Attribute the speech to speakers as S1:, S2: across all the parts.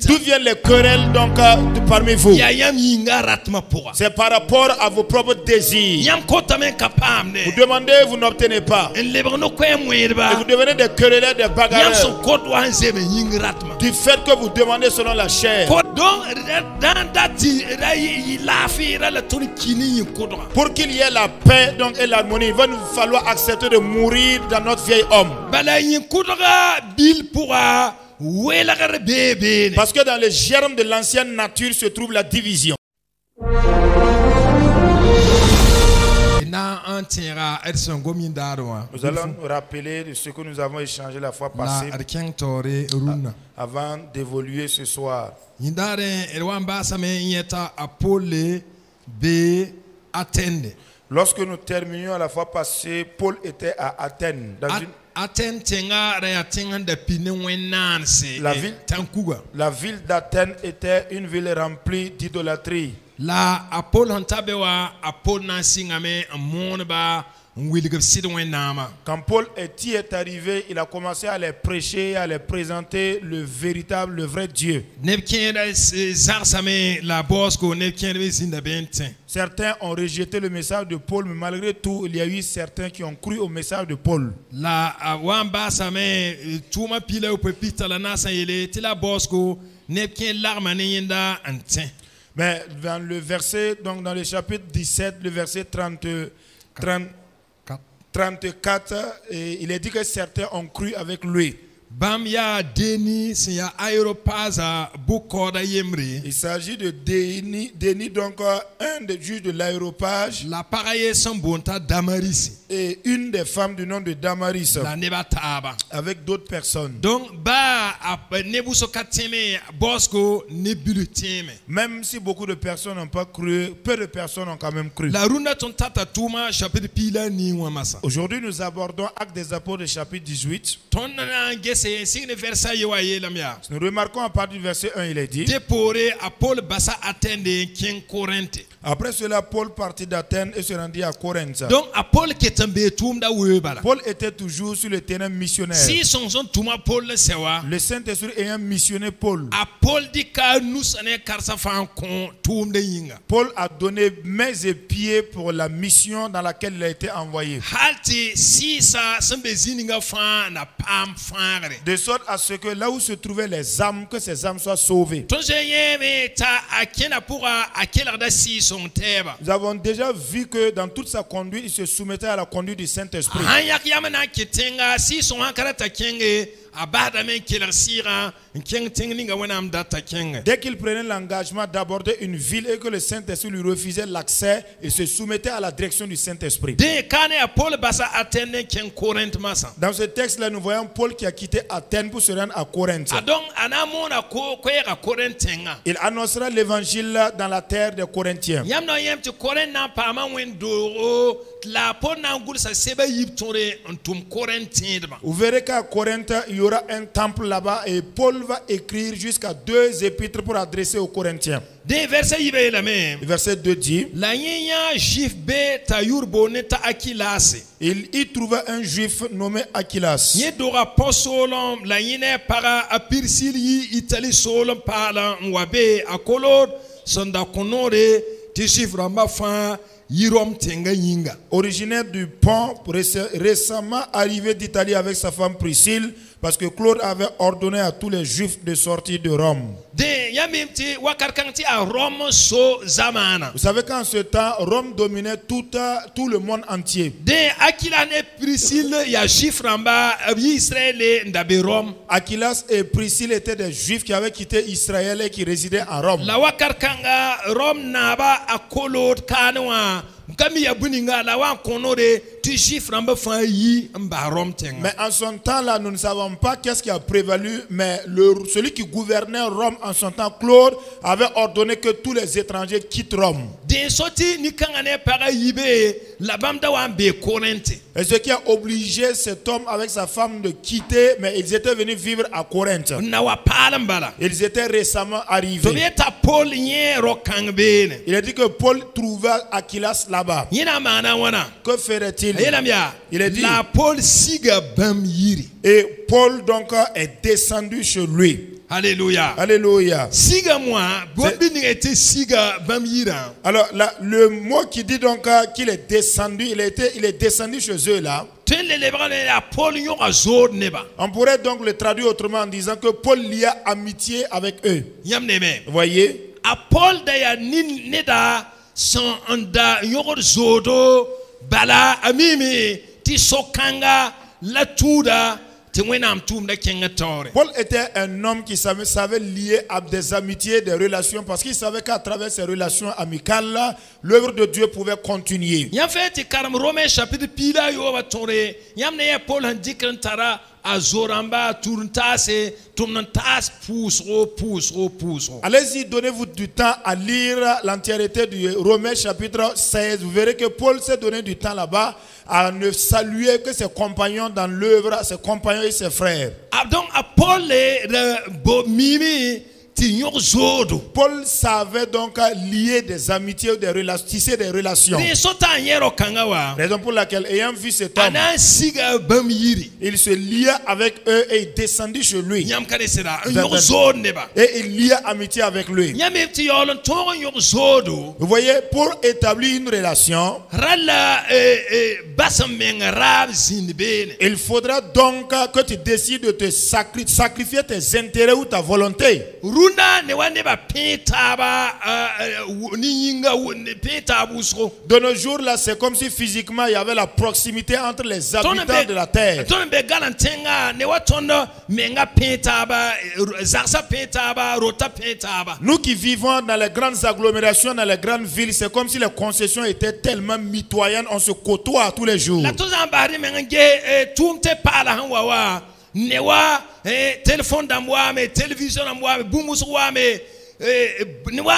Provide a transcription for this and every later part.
S1: D'où viennent les querelles donc parmi vous? C'est par rapport à vos propres désirs. Vous demandez, vous n'obtenez pas. Et vous devenez des querelleurs, des bagarreurs. Du fait que vous demandez selon la chair. Pour qu'il y ait la paix donc, et l'harmonie, il va nous falloir accepter de mourir dans notre vieil homme. Parce que dans les germes de l'ancienne nature se trouve la division. Nous allons nous rappeler de ce que nous avons échangé la fois passée avant d'évoluer ce soir. Lorsque nous terminions la fois passée, Paul était à Athènes. Dans la ville d'Athènes était une ville remplie d'idolâtrie. Quand Paul est arrivé, il a commencé à les prêcher, à les présenter le véritable, le vrai Dieu. Certains ont rejeté le message de Paul, mais malgré tout, il y a eu certains qui ont cru au message de Paul. Mais dans le verset, donc dans le chapitre 17, le verset 34, il est dit que certains ont cru avec lui. Il s'agit de Déni, donc un des juges de l'aéropage, et une des femmes du nom de Damaris, avec d'autres personnes. Même si beaucoup de personnes n'ont pas cru, peu de personnes ont quand même cru. Aujourd'hui, nous abordons Actes des Apôtres, chapitre 18. Nous remarquons à partir du verset 1, il est dit: après cela, Paul partit d'Athènes et se rendit à Corinthe. Donc, Paul était toujours sur le terrain missionnaire. Le Saint-Esprit ayant missionné Paul, Paul a donné mains et pieds pour la mission dans laquelle il a été envoyé. De sorte à ce que là où se trouvaient les âmes, que ces âmes soient sauvées. Nous avons déjà vu que dans toute sa conduite, il se soumettait à la conduite du Saint-Esprit. Dès qu'il prenait l'engagement d'aborder une ville et que le Saint-Esprit lui refusait l'accès, il se soumettait à la direction du Saint-Esprit. Dans ce texte-là, nous voyons Paul qui a quitté Athènes pour se rendre à Corinthe. Il annoncera l'évangile dans la terre des Corinthiens. Vous verrez qu'à Corinthe, il y aura un temple là-bas et Paul va écrire jusqu'à 2 épîtres pour adresser aux Corinthiens. Le verset 2 dit: il y trouva un juif nommé Achilas. Originaire du Pont, récemment arrivé d'Italie avec sa femme Priscille, parce que Claude avait ordonné à tous les Juifs de sortir de Rome. Vous savez qu'en ce temps, Rome dominait tout le monde entier. Achilas et Priscille étaient des Juifs qui avaient quitté Israël et qui résidaient à Rome. Mais en son temps-là, nous ne savons pas qu'est-ce qui a prévalu, mais celui qui gouvernait Rome en son temps, Claude, avait ordonné que tous les étrangers quittent Rome. Et ce qui a obligé cet homme avec sa femme de quitter, mais ils étaient venus vivre à Corinthe. Ils étaient récemment arrivés. Il a dit que Paul trouva Achilas là-bas. Que ferait-il? Il a dit, et Paul donc est descendu chez lui.
S2: Alléluia.
S1: Alléluia.
S2: Siga moi, Bobini était siga bamira.
S1: Alors là, le mot qui dit donc qu'il est descendu, il est descendu chez eux là. On pourrait donc le traduire autrement en disant que Paul lia amitié avec eux. Vous voyez?
S2: Paul daya nida son anda yogor zodo bala amimi ti sokanga la tuda.
S1: Paul était un homme qui savait lier à des amitiés, des relations, parce qu'il savait qu'à travers ces relations amicales, l'œuvre de Dieu pouvait continuer. Allez-y, donnez-vous du temps à lire l'entièreté du Romains chapitre 16. Vous verrez que Paul s'est donné du temps là-bas à ne saluer que ses compagnons dans l'œuvre, ses compagnons et ses frères.
S2: Donc, Paul
S1: Paul savait donc lier des amitiés ou des relations, tisser des relations. Raison pour laquelle, ayant vu cet homme, il se lia avec eux et il descendit chez lui. Et il lia amitié avec lui. Vous voyez, pour établir une relation, il faudra donc que tu décides de te sacrifier tes intérêts ou ta volonté. De nos jours là, c'est comme si physiquement il y avait la proximité entre les habitants de la terre. Nous qui vivons dans les grandes agglomérations, dans les grandes villes, c'est comme si les concessions étaient tellement mitoyennes, on se côtoie tous les jours.
S2: Newa téléphone d'amwa mais télévision d'amwa boumouswa mais newa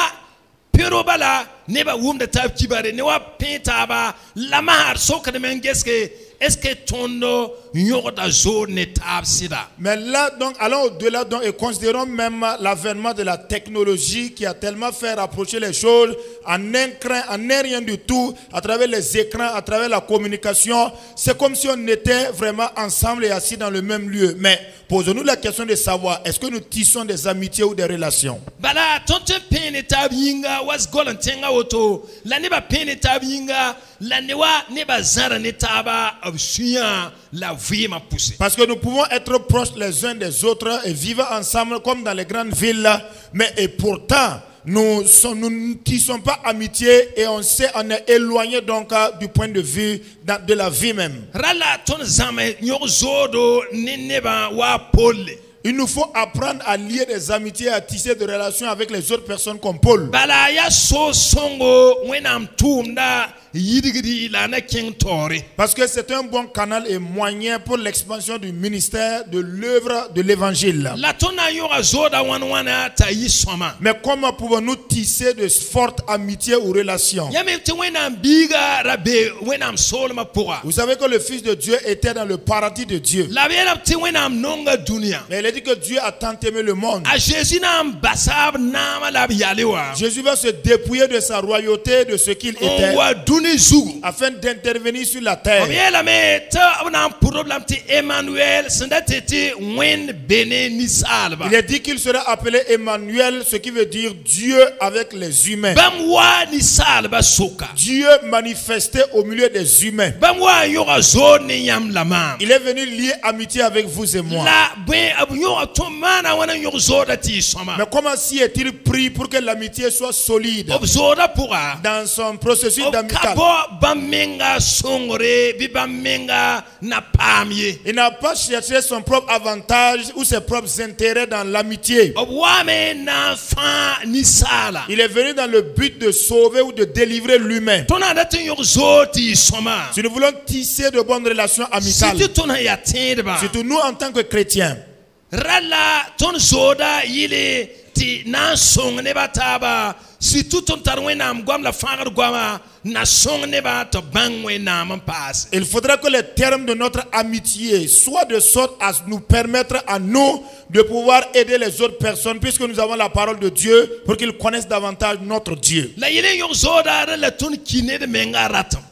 S2: perobala neba wum de tab kibare newa pentaba la mahar soka de mengeske est-ce que ton yorda zone tab sida.
S1: Mais là donc allons au-delà donc et considérons même l'avènement de la technologie qui a tellement fait rapprocher les choses en un rien du tout à travers les écrans, à travers la communication. C'est comme si on était vraiment ensemble et assis dans le même lieu. Mais posons-nous la question de savoir, est-ce que nous tissons des amitiés ou des relations?
S2: Bala tonte pene tabinga was golantenga auto la neba pene tabinga la newa neba zara netaba absuya la vie m'a poussé.
S1: Parce que nous pouvons être proches les uns des autres et vivre ensemble comme dans les grandes villes, mais et pourtant nous ne tissons pas amitié et on est éloigné donc du point de vue de la vie même. Il nous faut apprendre à lier des amitiés, à tisser des relations avec les autres personnes comme Paul. Parce que c'est un bon canal et moyen pour l'expansion du ministère, de l'œuvre de l'évangile. Mais comment pouvons-nous tisser de fortes amitiés ou relations? Vous savez que le Fils de Dieu était dans le paradis de Dieu. Mais il a dit que Dieu a tant aimé le monde. Jésus va se dépouiller de sa royauté, de ce qu'il était, afin d'intervenir sur la terre. Il est dit qu'il sera appelé Emmanuel, ce qui veut dire Dieu avec les humains. Dieu manifesté au milieu des humains. Il est venu lier amitié avec vous et moi. Mais comment s'y est-il pris pour que l'amitié soit solide dans son processus d'amitié? Il n'a pas cherché son propre avantage ou ses propres intérêts dans l'amitié. Il est venu dans le but de sauver ou de délivrer l'humain. Si nous voulons tisser de bonnes relations amicales, surtout nous en tant que chrétiens, si tout ton tarwenam guam la fangar guama Il faudra que les termes de notre amitié soient de sorte à nous permettre à nous de pouvoir aider les autres personnes, puisque nous avons la parole de Dieu, pour qu'ils connaissent davantage notre Dieu.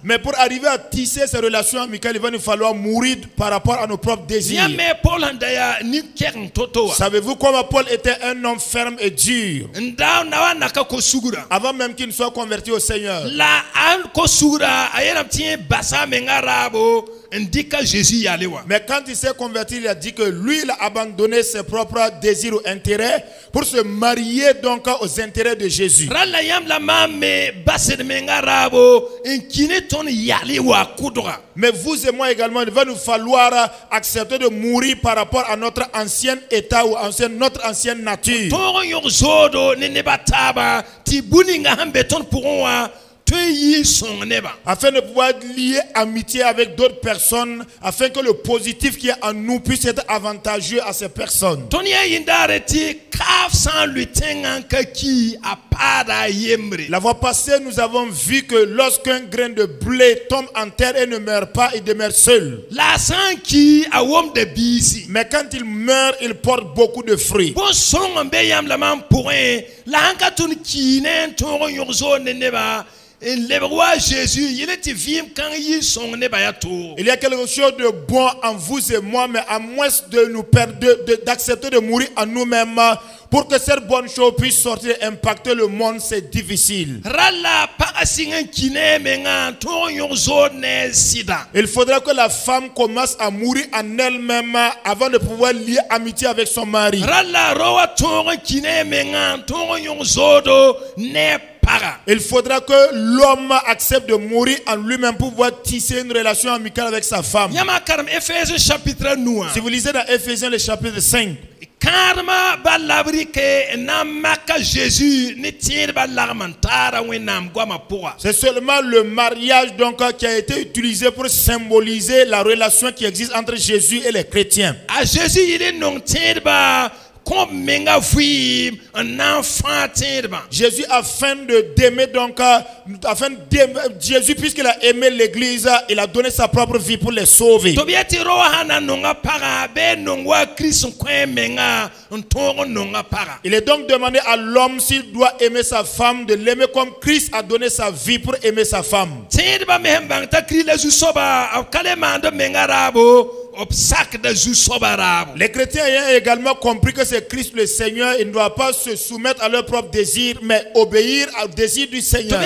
S1: Mais pour arriver à tisser ces relations amicales, il va nous falloir mourir par rapport à nos propres désirs. Savez-vous comment Paul était un homme ferme et dur, avant même qu'il ne soit converti au Seigneur? Mais quand il s'est converti, il a dit que lui, il a abandonné ses propres désirs ou intérêts pour se marier donc aux intérêts de Jésus. Mais vous et moi également, il va nous falloir accepter de mourir par rapport à notre ancien état ou notre ancienne nature. Afin de pouvoir lier amitié avec d'autres personnes, afin que le positif qui est en nous puisse être avantageux à ces personnes. La fois passée, nous avons vu que lorsqu'un grain de blé tombe en terre et ne meurt pas, il demeure seul. Mais quand il meurt, il porte beaucoup de fruits. Il y a quelque chose de bon en vous et moi, mais à moins de nous d'accepter de mourir en nous-mêmes pour que cette bonne chose puisse sortir et impacter le monde, c'est difficile. Il faudra que la femme commence à mourir en elle-même avant de pouvoir lier amitié avec son mari. Il faudra que l'homme accepte de mourir en lui-même pour pouvoir tisser une relation amicale avec sa femme. Si vous lisez dans Éphésiens le chapitre 5, c'est seulement le mariage donc qui a été utilisé pour symboliser la relation qui existe entre Jésus et les chrétiens. Jésus afin d'aimer donc Jésus, puisqu'il a aimé l'église, il a donné sa propre vie pour les sauver. Il est donc demandé à l'homme, s'il doit aimer sa femme, de l'aimer comme Christ a donné sa vie pour aimer sa femme. Les chrétiens ayant également compris que c'est Christ le Seigneur, ils ne doivent pas se soumettre à leurs propres désirs, mais obéir au désir du Seigneur.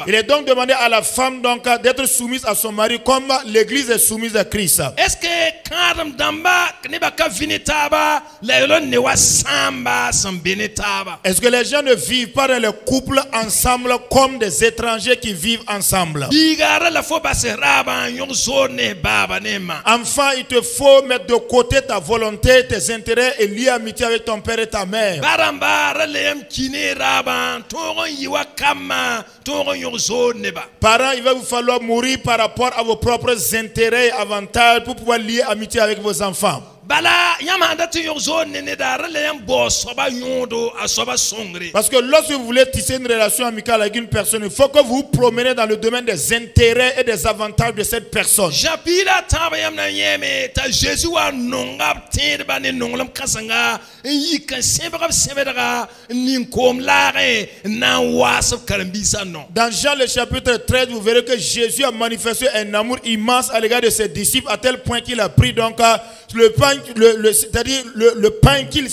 S1: Il est donc demandé à la femme donc d'être soumise à son mari comme l'église est soumise à Christ. Est-ce que les gens ne vivent pas dans le couple ensemble comme des étrangers qui vivent ensemble? Enfin, il te faut mettre de côté ta volonté, tes intérêts et lier amitié avec ton père et ta mère. Parents, il va vous falloir mourir par rapport à vos propres intérêts et avantages pour pouvoir lier amitié avec vos enfants. Parce que lorsque vous voulez tisser une relation amicale avec une personne, il faut que vous vous promenez dans le domaine des intérêts et des avantages de cette personne. Dans Jean le chapitre 13, vous verrez que Jésus a manifesté un amour immense à l'égard de ses disciples, à tel point qu'il a pris donc le pain, c'est-à-dire le pain qu'il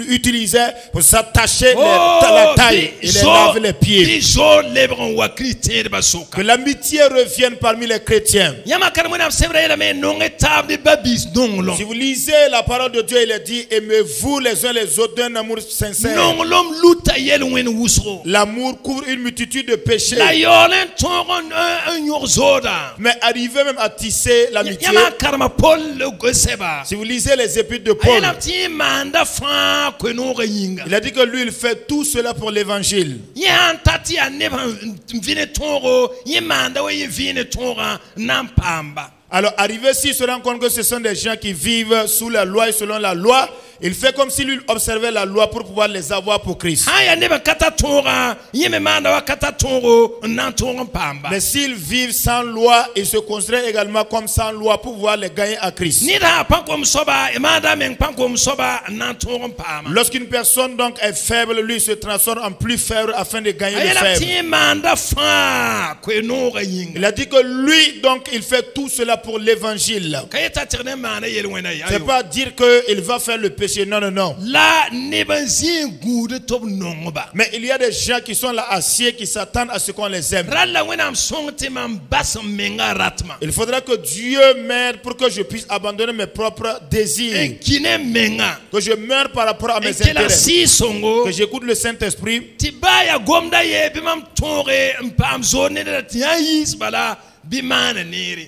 S1: utilisait pour s'attacher la taille et les laver les pieds. Que l'amitié revienne parmi les chrétiens. Si vous lisez la parole de Dieu, il est dit: aimez-vous les uns les autres d'un amour sincère. L'amour couvre une multitude de péchés. Mais arriver même à tisser l'amitié. Si vous lisez les épîtres de Paul, il a dit que lui, il fait tout cela pour l'évangile. Alors, arrivé ici, se rend compte que ce sont des gens qui vivent sous la loi et selon la loi. Il fait comme s'il observait la loi pour pouvoir les avoir pour Christ. Mais s'ils vivent sans loi, ils se considèrent également comme sans loi pour pouvoir les gagner à Christ. Lorsqu'une personne donc est faible, lui se transforme en plus faible afin de gagner le faible. Il a dit que lui donc il fait tout cela pour l'évangile. C'est pas dire qu'il va faire le péché, non, non, non. Mais il y a des gens qui sont là assis qui s'attendent à ce qu'on les aime. Il faudra que Dieu m'aide pour que je puisse abandonner mes propres désirs. Que je meure par rapport à mes intérêts. Que j'écoute le Saint-Esprit.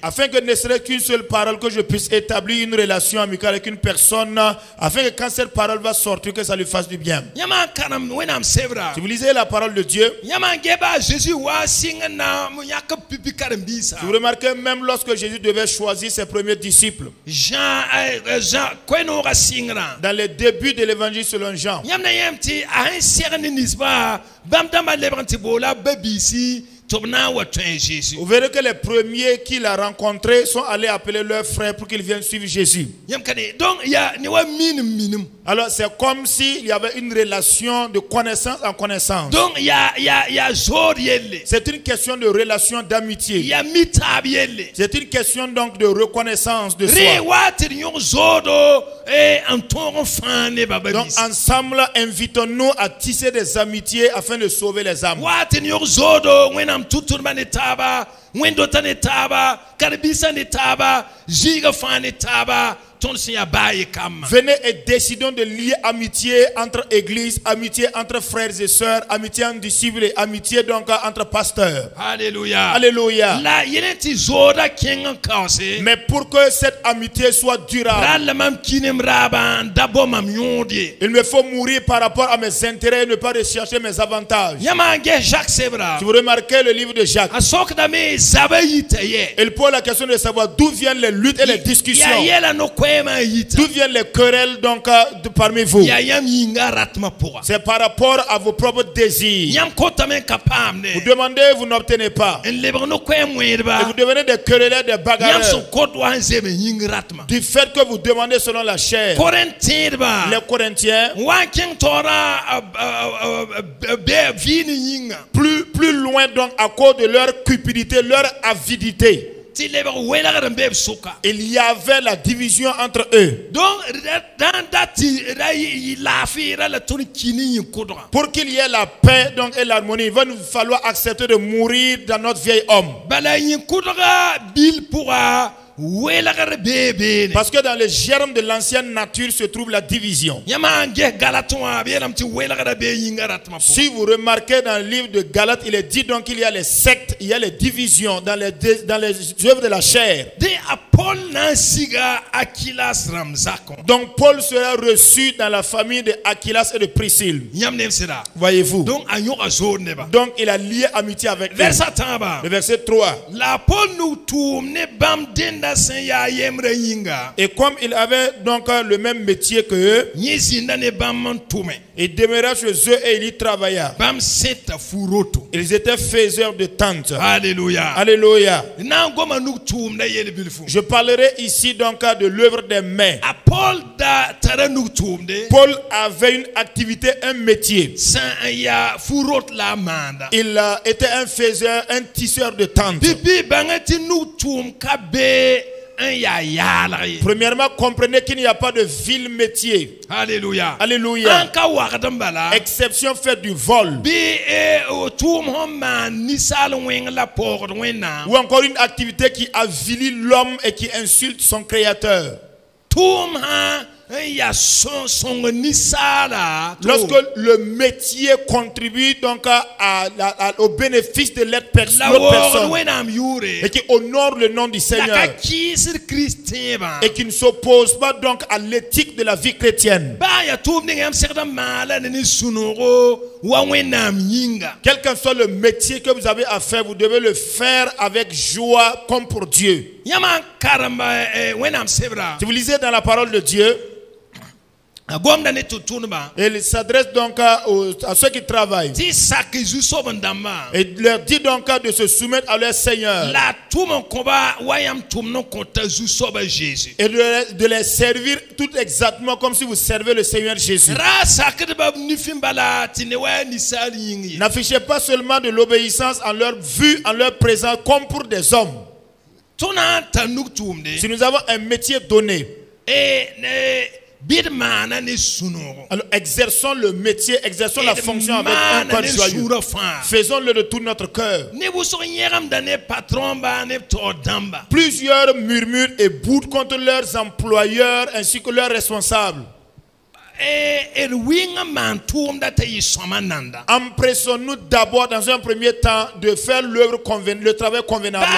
S1: Afin que ne serait qu'une seule parole, que je puisse établir une relation amicale avec une personne, afin que quand cette parole va sortir, que ça lui fasse du bien. Si vous lisez la parole de Dieu, vous remarquez même lorsque Jésus devait choisir ses premiers disciples, dans les débuts de l'évangile selon Jean, vous verrez que les premiers qu'il a rencontrés sont allés appeler leurs frères pour qu'ils viennent suivre Jésus. Alors c'est comme s'il y avait une relation de connaissance en connaissance. C'est une question de relation d'amitié. C'est une question donc de reconnaissance de soi. Donc ensemble, invitons-nous à tisser des amitiés afin de sauver les âmes. Venez et décidons de lier amitié entre églises, amitié entre frères et sœurs, amitié entre disciples, amitié donc entre pasteurs.
S2: Alléluia.
S1: Alléluia. Mais pour que cette amitié soit durable, il me faut mourir par rapport à mes intérêts et ne pas rechercher mes avantages. Si vous remarquez le livre de Jacques, il pose la question de savoir d'où viennent les luttes et les discussions. D'où viennent les querelles donc parmi vous? C'est par rapport à vos propres désirs. Vous demandez, vous n'obtenez pas. Et vous devenez des querelleurs, des bagarreurs. Du fait que vous demandez selon la chair. Les Corinthiens, plus loin donc à cause de leur cupidité, leur avidité, il y avait la division entre eux. Pour qu'il y ait la paix donc, et l'harmonie, il va nous falloir accepter de mourir dans notre vieil homme. Parce que dans les germes de l'ancienne nature se trouve la division. Si vous remarquez dans le livre de Galates, il est dit donc qu'il y a les sectes, il y a les divisions dans les œuvres de la chair. Donc Paul sera reçu dans la famille de Aquilas et de Priscille. Voyez-vous. Donc il a lié amitié avec eux. Le verset 3. Et comme il avait donc le même métier que eux, il demeura chez eux et il y travailla. Ils étaient faiseurs de tentes.
S2: Alléluia.
S1: Alléluia. Je parlerai ici donc de l'œuvre des mains. Paul avait une activité, un métier. Il était un faiseur, un tisseur de tentes. Premièrement, comprenez qu'il n'y a pas de vil métier.
S2: Alléluia.
S1: Alléluia. Exception faite du vol. Ou encore une activité qui avilit l'homme et qui insulte son créateur. Lorsque le métier contribue donc au bénéfice de l'autre personne et qui honore le nom du Seigneur et qui ne s'oppose pas donc à l'éthique de la vie chrétienne, quel que soit le métier que vous avez à faire, vous devez le faire avec joie comme pour Dieu. Si vous lisez dans la parole de Dieu, Et il s'adresse donc à ceux qui travaillent. Et il leur dit donc de se soumettre à leur Seigneur. Et de les servir tout exactement comme si vous servez le Seigneur Jésus. N'affichez pas seulement de l'obéissance en leur vue, en leur présence, comme pour des hommes. Si nous avons un métier donné, alors exerçons le métier, exerçons la fonction avec un cœur joyeux. Faisons-le de tout notre cœur. Plusieurs murmurent et boudent contre leurs employeurs ainsi que leurs responsables. Empressons-nous d'abord dans un premier temps de faire le travail convenablement.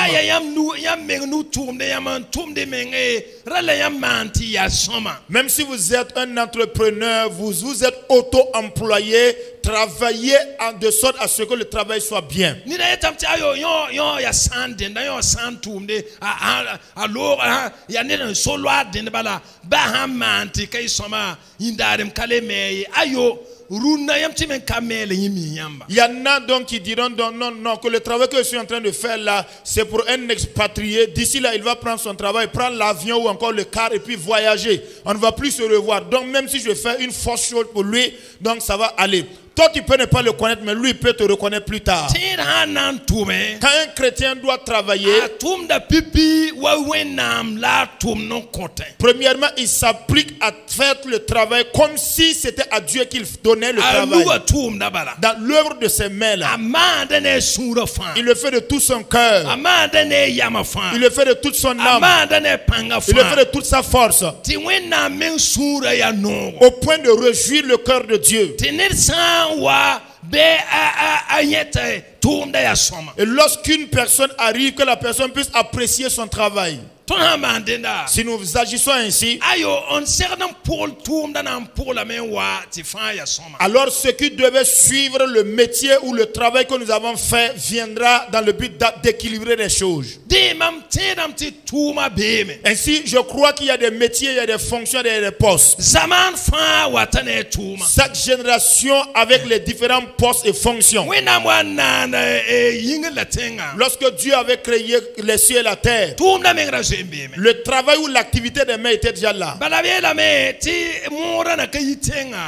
S1: Même si vous êtes un entrepreneur, vous êtes auto-employé, travaillez de sorte à ce que le travail soit bien. Il y en a donc qui diront non, que le travail que je suis en train de faire là, c'est pour un expatrié. D'ici là, il va prendre son travail, prendre l'avion ou encore le car et puis voyager. On ne va plus se revoir. Donc même si je fais une fausse chose pour lui, donc ça va aller. Toi, tu peux ne pas le connaître, mais lui, il peut te reconnaître plus tard. Quand un chrétien doit travailler, premièrement, il s'applique à faire le travail comme si c'était à Dieu qu'il donnait le travail. Dans l'œuvre de ses mains-là, il le fait de tout son cœur. Il le fait de toute son âme. Il le fait de toute sa force. Au point de réjouir le cœur de Dieu. Et lorsqu'une personne arrive, que la personne puisse apprécier son travail. Si nous agissons ainsi, alors ce qui devait suivre le métier ou le travail que nous avons fait viendra dans le but d'équilibrer les choses. Ainsi, je crois qu'il y a des métiers, il y a des fonctions, il y a des postes. Chaque génération avec les différents postes et fonctions. Lorsque Dieu avait créé les cieux et la terre, le travail ou l'activité des mains était déjà là.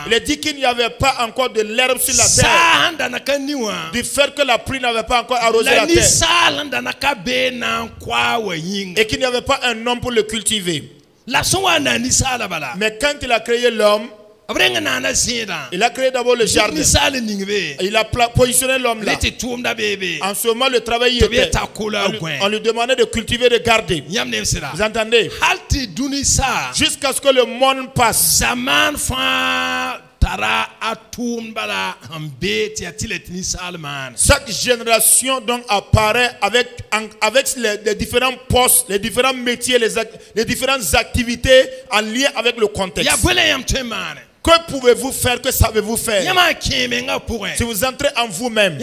S1: Il est dit qu'il n'y avait pas encore de l'herbe sur la terre, du fait que la pluie n'avait pas encore arrosé la terre, et qu'il n'y avait pas un homme pour le cultiver. Mais quand il a créé l'homme, il a créé d'abord le jardin. Il a positionné l'homme là. En ce moment, le travail y était. On lui demandait de cultiver et de garder. Vous entendez? Jusqu'à ce que le monde passe. Chaque génération donc apparaît avec les différents postes, les différents métiers, les différentes activités en lien avec le contexte. Que pouvez-vous faire? Que savez-vous faire? Si vous entrez en vous-même,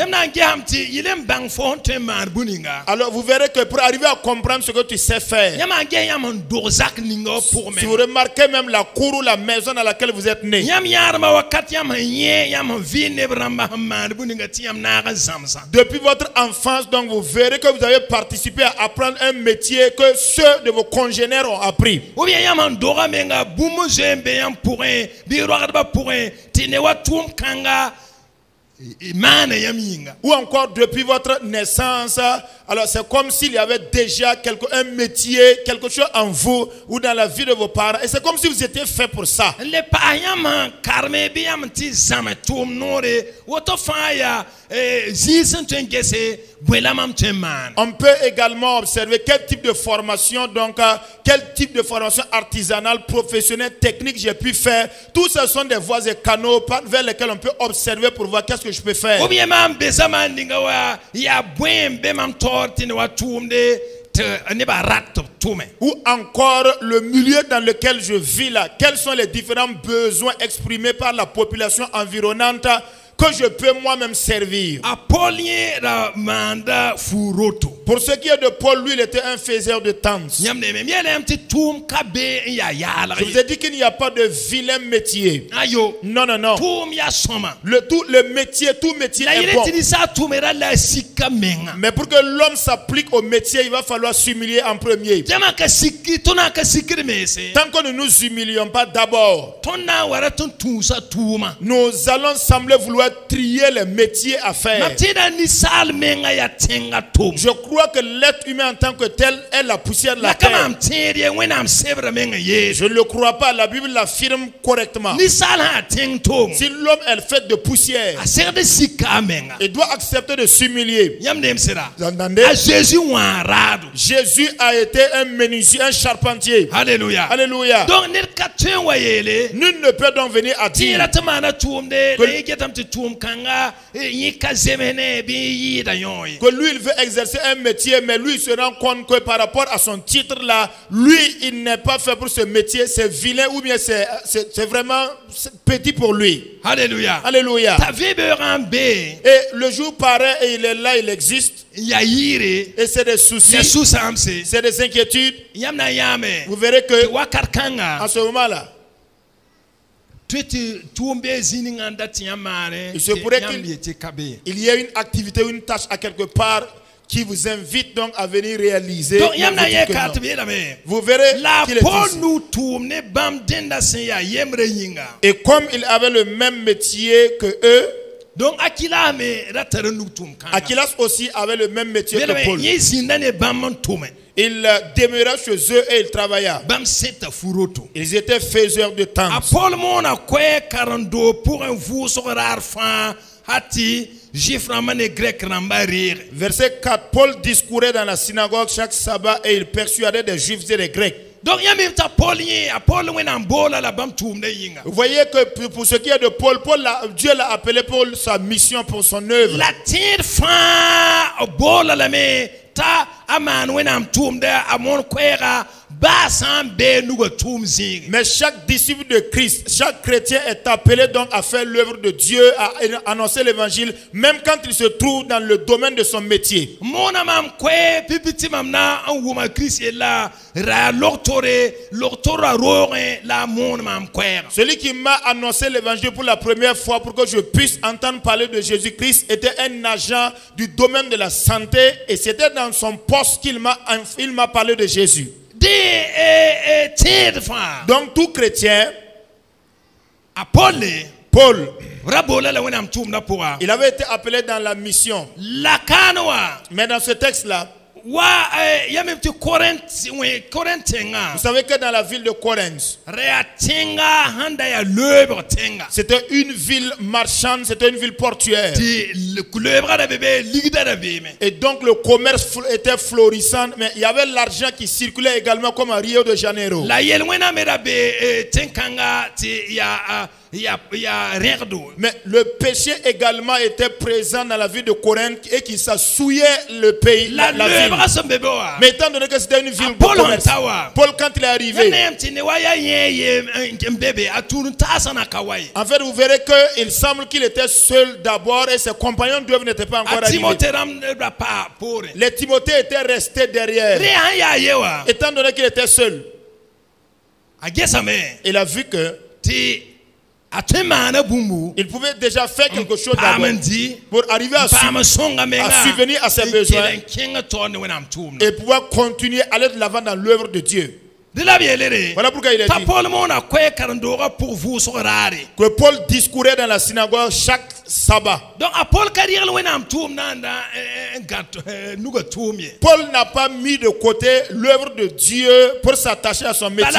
S1: alors vous verrez que pour arriver à comprendre ce que tu sais faire, si vous remarquez même la cour ou la maison dans laquelle vous êtes né, depuis votre enfance, donc vous verrez que vous avez participé à apprendre un métier que ceux de vos congénères ont appris. Ou encore depuis votre naissance, alors c'est comme s'il y avait déjà un métier, quelque chose en vous ou dans la vie de vos parents, et c'est comme si vous étiez fait pour ça. On peut également observer quel type de formation, donc quel type de formation artisanale, professionnelle, technique j'ai pu faire. Tous ce sont des voies et canaux vers lesquels on peut observer pour voir qu'est-ce que je peux faire. Ou encore le milieu dans lequel je vis là, quels sont les différents besoins exprimés par la population environnante que je peux moi-même servir. Pour ce qui est de Paul, lui, il était un faiseur de tentes. Je vous ai dit qu'il n'y a pas de vilain métier. Non, non, non. Tout métier est bon. Mais pour que l'homme s'applique au métier, il va falloir s'humilier en premier. Tant que nous ne nous humilions pas d'abord, nous allons sembler vouloir trier les métiers à faire. Je crois que l'être humain en tant que tel est la poussière de la terre. Je ne le crois pas. La Bible l'affirme correctement. Si l'homme est fait de poussière, il doit accepter de s'humilier. Jésus a été un menuisier, un charpentier.
S2: Alléluia.
S1: Alléluia. Nul ne peut donc venir à dire que lui il veut exercer un métier, mais lui il se rend compte que par rapport à son titre là, lui il n'est pas fait pour ce métier, c'est vilain ou bien c'est vraiment petit pour lui.
S2: Alléluia.
S1: Alléluia. Et le jour paraît et il est là, il existe. Et c'est des soucis, c'est des inquiétudes. Vous verrez que en ce moment là, il se pourrait qu'il y ait une activité, une tâche à quelque part qui vous invite donc à venir réaliser. Vous verrez qu'il est ici. Et comme il avait le même métier que eux, Aquilas aussi avait le même métier que Paul. Il demeurait chez eux et il travailla. Ils étaient faiseurs de tentes. Verset 4, Paul discourait dans la synagogue chaque sabbat et il persuadait des Juifs et des Grecs. Donc, vous voyez que pour ce qui est de Paul, Dieu l'a appelé pour sa mission, pour son œuvre. Mais chaque disciple de Christ, chaque chrétien est appelé donc à faire l'œuvre de Dieu, à annoncer l'évangile, même quand il se trouve dans le domaine de son métier. Celui qui m'a annoncé l'évangile pour la première fois pour que je puisse entendre parler de Jésus-Christ était un agent du domaine de la santé et c'était dans son poste qu'il m'a parlé de Jésus. Donc tout chrétien, Paul, il avait été appelé dans la mission. Mais dans ce texte-là, vous savez que dans la ville de Corinthe, c'était une ville marchande, c'était une ville portuaire. Et donc le commerce était florissant, mais il y avait l'argent qui circulait également comme à Rio de Janeiro. Mais le péché également était présent dans la ville de Corinthe et qui s'assouillait le pays, la ville. Mais étant donné que c'était une ville de commerce, Paul quand il est arrivé, en fait vous verrez qu'il semble qu'il était seul d'abord et ses compagnons d'œuvre n'étaient pas encore arrivés. Les Timothées étaient restés derrière. Étant donné qu'il était seul, il a vu que il pouvait déjà faire quelque chose d'abord pour arriver à subvenir à ses besoins et pouvoir continuer à aller de l'avant dans l'œuvre de Dieu. Voilà pourquoi il a dit que Paul discourait dans la synagogue chaque sabbat. Paul n'a pas mis de côté l'œuvre de Dieu pour s'attacher à son métier.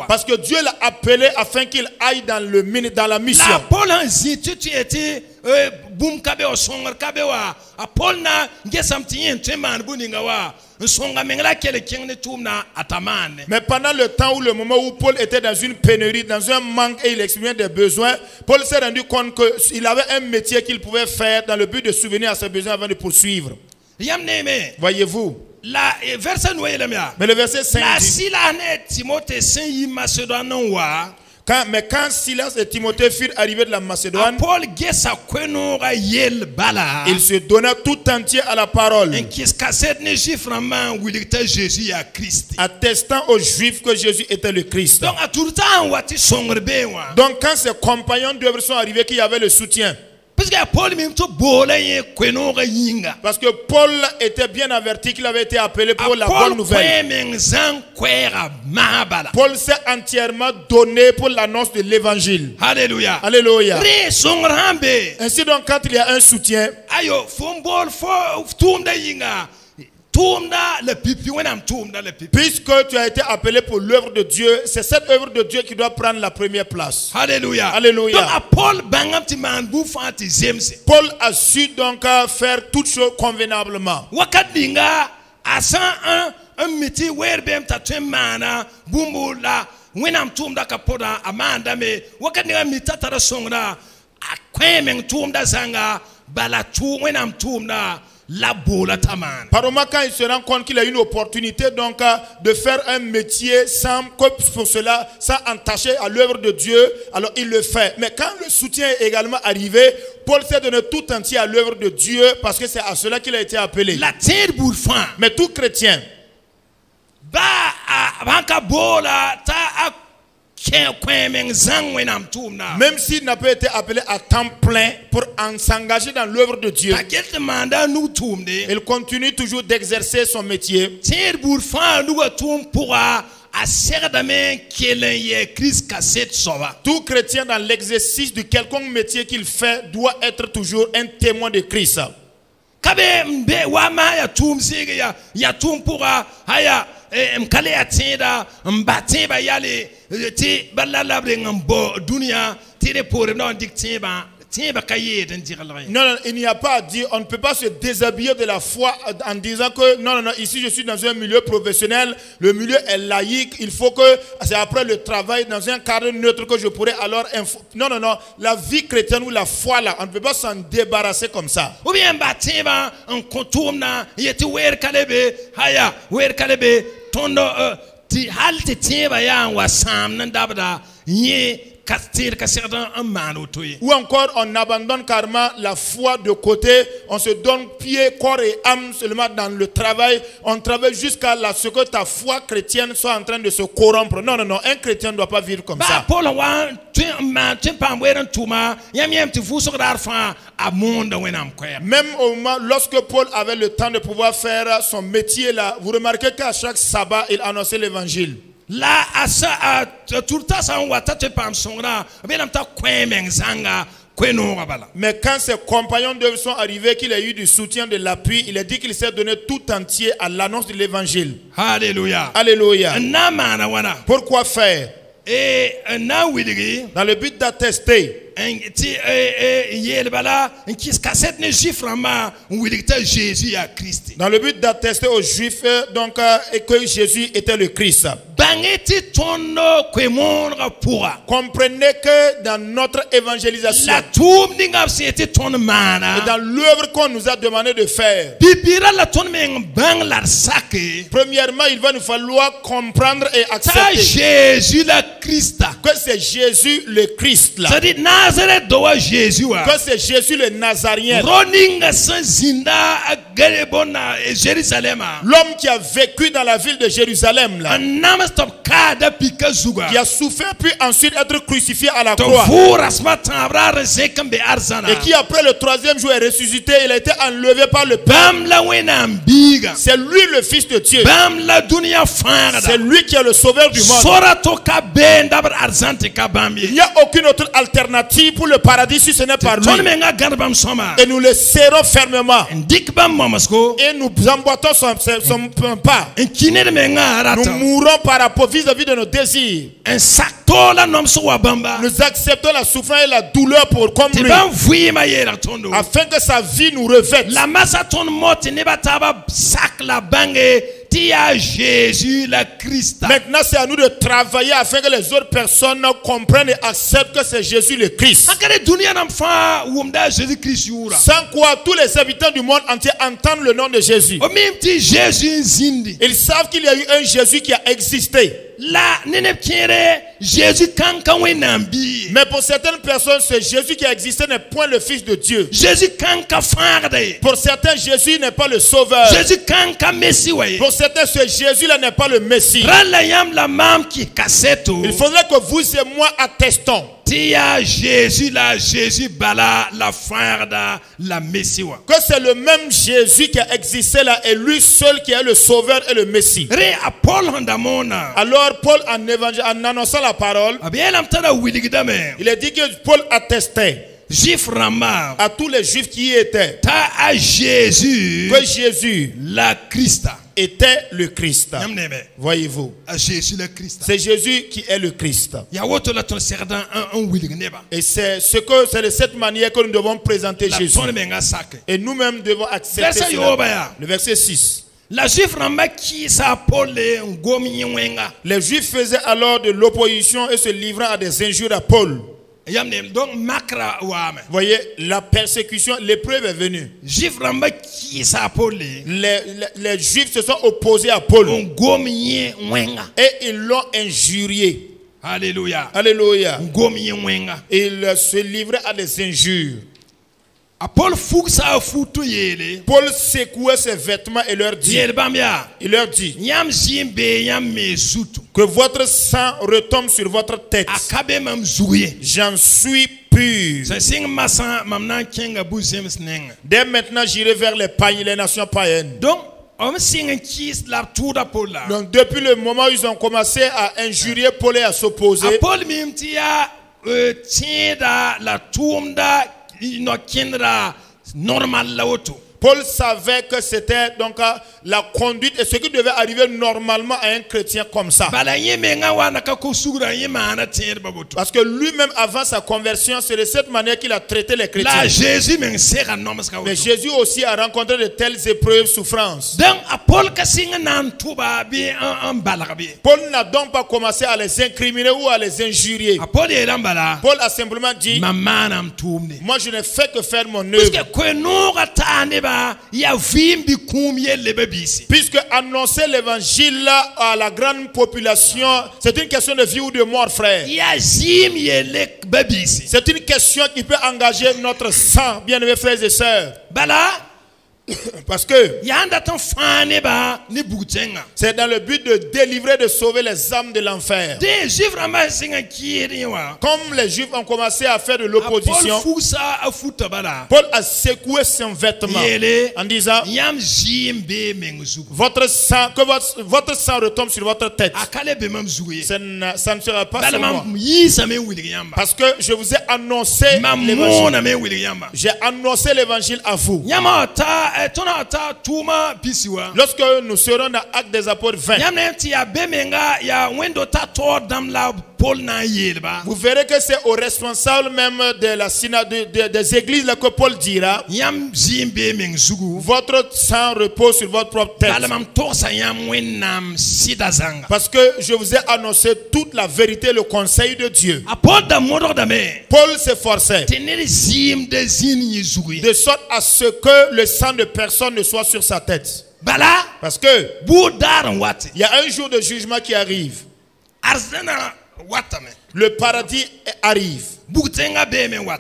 S1: Parce que Dieu l'a appelé afin qu'il aille dans la mission. Mais pendant le temps le moment où Paul était dans une pénurie, dans un manque et il exprimait des besoins, Paul s'est rendu compte qu'il avait un métier qu'il pouvait faire dans le but de souvenir à ses besoins avant de poursuivre. Voyez-vous? Mais le verset 5 dit Mais quand Silas et Timothée furent arrivés de la Macédoine, ils se donnaient tout entier à la parole, attestant aux Juifs que Jésus était le Christ. Donc quand ses compagnons d'œuvre sont arrivés, qu'il y avait le soutien. Parce que Paul était bien averti qu'il avait été appelé pour la bonne nouvelle. Paul s'est entièrement donné pour l'annonce de l'évangile.
S2: Alléluia.
S1: Alléluia. Ainsi donc, quand il y a un soutien, puisque tu as été appelé pour l'œuvre de Dieu, c'est cette œuvre de Dieu qui doit prendre la première place.
S2: Alléluia.
S1: Alléluia. Paul a su donc faire toutes choses convenablement. Par moment, quand il se rend compte qu'il a une opportunité donc de faire un métier sans entacher à l'œuvre de Dieu, alors il le fait. Mais quand le soutien est également arrivé, Paul s'est donné tout entier à l'œuvre de Dieu parce que c'est à cela qu'il a été appelé. Mais tout chrétien, même s'il n'a pas été appelé à temps plein pour s'engager dans l'œuvre de Dieu, il continue toujours d'exercer son métier. Tout chrétien dans l'exercice de quelconque métier qu'il fait doit être toujours un témoin de Christ. Non, il n'y a pas à dire, on ne peut pas se déshabiller de la foi en disant que non, ici je suis dans un milieu professionnel, le milieu est laïque, il faut que c'est après le travail dans un cadre neutre que je pourrais alors non, la vie chrétienne ou la foi là, on ne peut pas s'en débarrasser comme ça. Ou bien ou encore on abandonne carrément la foi de côté, on se donne pied, corps et âme seulement dans le travail, on travaille jusqu'à ce que ta foi chrétienne soit en train de se corrompre. Non, un chrétien ne doit pas vivre comme ça. Même au moment lorsque Paul avait le temps de pouvoir faire son métier là, vous remarquez qu'à chaque sabbat il annonçait l'évangile. Mais quand ses compagnons d'œuvre sont arrivés, qu'il a eu du soutien, de l'appui, il a dit qu'il s'est donné tout entier à l'annonce de l'évangile.
S2: Alléluia.
S1: Alléluia. Pourquoi faire? Dans le but d'attester. Dans le but d'attester aux Juifs donc que Jésus était le Christ. Comprenez que dans notre évangélisation et dans l'œuvre qu'on nous a demandé de faire, premièrement il va nous falloir comprendre et accepter que c'est Jésus le Christ là. Que c'est Jésus le Nazarien, l'homme qui a vécu dans la ville de Jérusalem là, qui a souffert puis ensuite être crucifié à la croix, et qui après le troisième jour est ressuscité. Il a été enlevé par le Père. C'est lui le Fils de Dieu. C'est lui qui est le sauveur du monde. Il n'y a aucune autre alternative pour le paradis si ce n'est par lui. Et nous le serrons fermement. Et nous emboîtons son pas. Nous mourrons par rapport vis-à-vis de nos désirs. Nous acceptons la souffrance et la douleur pour comme lui, afin que sa vie nous revête. Jésus le Christ. Maintenant c'est à nous de travailler afin que les autres personnes comprennent et acceptent que c'est Jésus le Christ. Sans quoi tous les habitants du monde entier entendent le nom de Jésus. Ils savent qu'il y a eu un Jésus qui a existé.
S2: Jésus
S1: Mais pour certaines personnes, ce Jésus qui a existé n'est point le Fils de Dieu.
S2: Jésus
S1: Pour certains, Jésus n'est pas le Sauveur.
S2: Jésus
S1: Pour certains, ce Jésus-là n'est pas le Messie. Il faudrait que vous et moi attestons
S2: Jésus là, Jésus bala la fin de la Messie.
S1: Que c'est le même Jésus qui a existé là et lui seul qui est le Sauveur et le Messie. Alors Paul en annonçant la parole, il a dit que Paul attestait à tous les Juifs qui y étaient que Jésus
S2: la Christ
S1: était le Christ. Voyez-vous, c'est Jésus qui est le Christ. Et c'est de cette manière que nous devons présenter Jésus. Et nous-mêmes devons accepter cela. Le verset 6. Les Juifs faisaient alors de l'opposition et se livrant à des injures à Paul. Voyez, la persécution, l'épreuve est venue. Les Juifs se sont opposés à Paul et ils l'ont injurié.
S2: Alléluia.
S1: Alléluia. Ils se livraient à des injures.
S2: Paul
S1: secouait ses vêtements et leur dit, que votre sang retombe sur votre tête. J'en suis pur. Dès maintenant, j'irai vers les nations païennes. Donc, depuis le moment où ils ont commencé à injurier Paul et à s'opposer, Paul savait que c'était donc la conduite et ce qui devait arriver normalement à un chrétien comme ça. Parce que lui-même avant sa conversion, c'est de cette manière qu'il a traité les chrétiens. Mais Jésus aussi a rencontré de telles épreuves, souffrances. Paul n'a donc pas commencé à les incriminer ou à les injurier. Paul a simplement dit, moi je ne fais que faire mon œuvre. Puisque annoncer l'évangile à la grande population, c'est une question de vie ou de mort, frère. C'est une question qui peut engager notre sang, bien-aimés frères et sœurs. Parce que c'est dans le but de délivrer, de sauver les âmes de l'enfer. Comme les Juifs ont commencé à faire de l'opposition, Paul a secoué son vêtement en disant, votre sang retombe sur votre tête. Ça ne sera pas sur moi. Parce que je vous ai annoncé l'évangile. J'ai annoncé l'évangile à vous. Lorsque nous serons dans Actes des Apôtres 20, vous verrez que c'est au responsable même de la des églises là que Paul dira, votre sang repose sur votre propre tête. Parce que je vous ai annoncé toute la vérité, le conseil de Dieu. Paul s'efforçait de sorte à ce que le sang de personne ne soit sur sa tête. Parce que il y a un jour de jugement qui arrive. Le paradis arrive.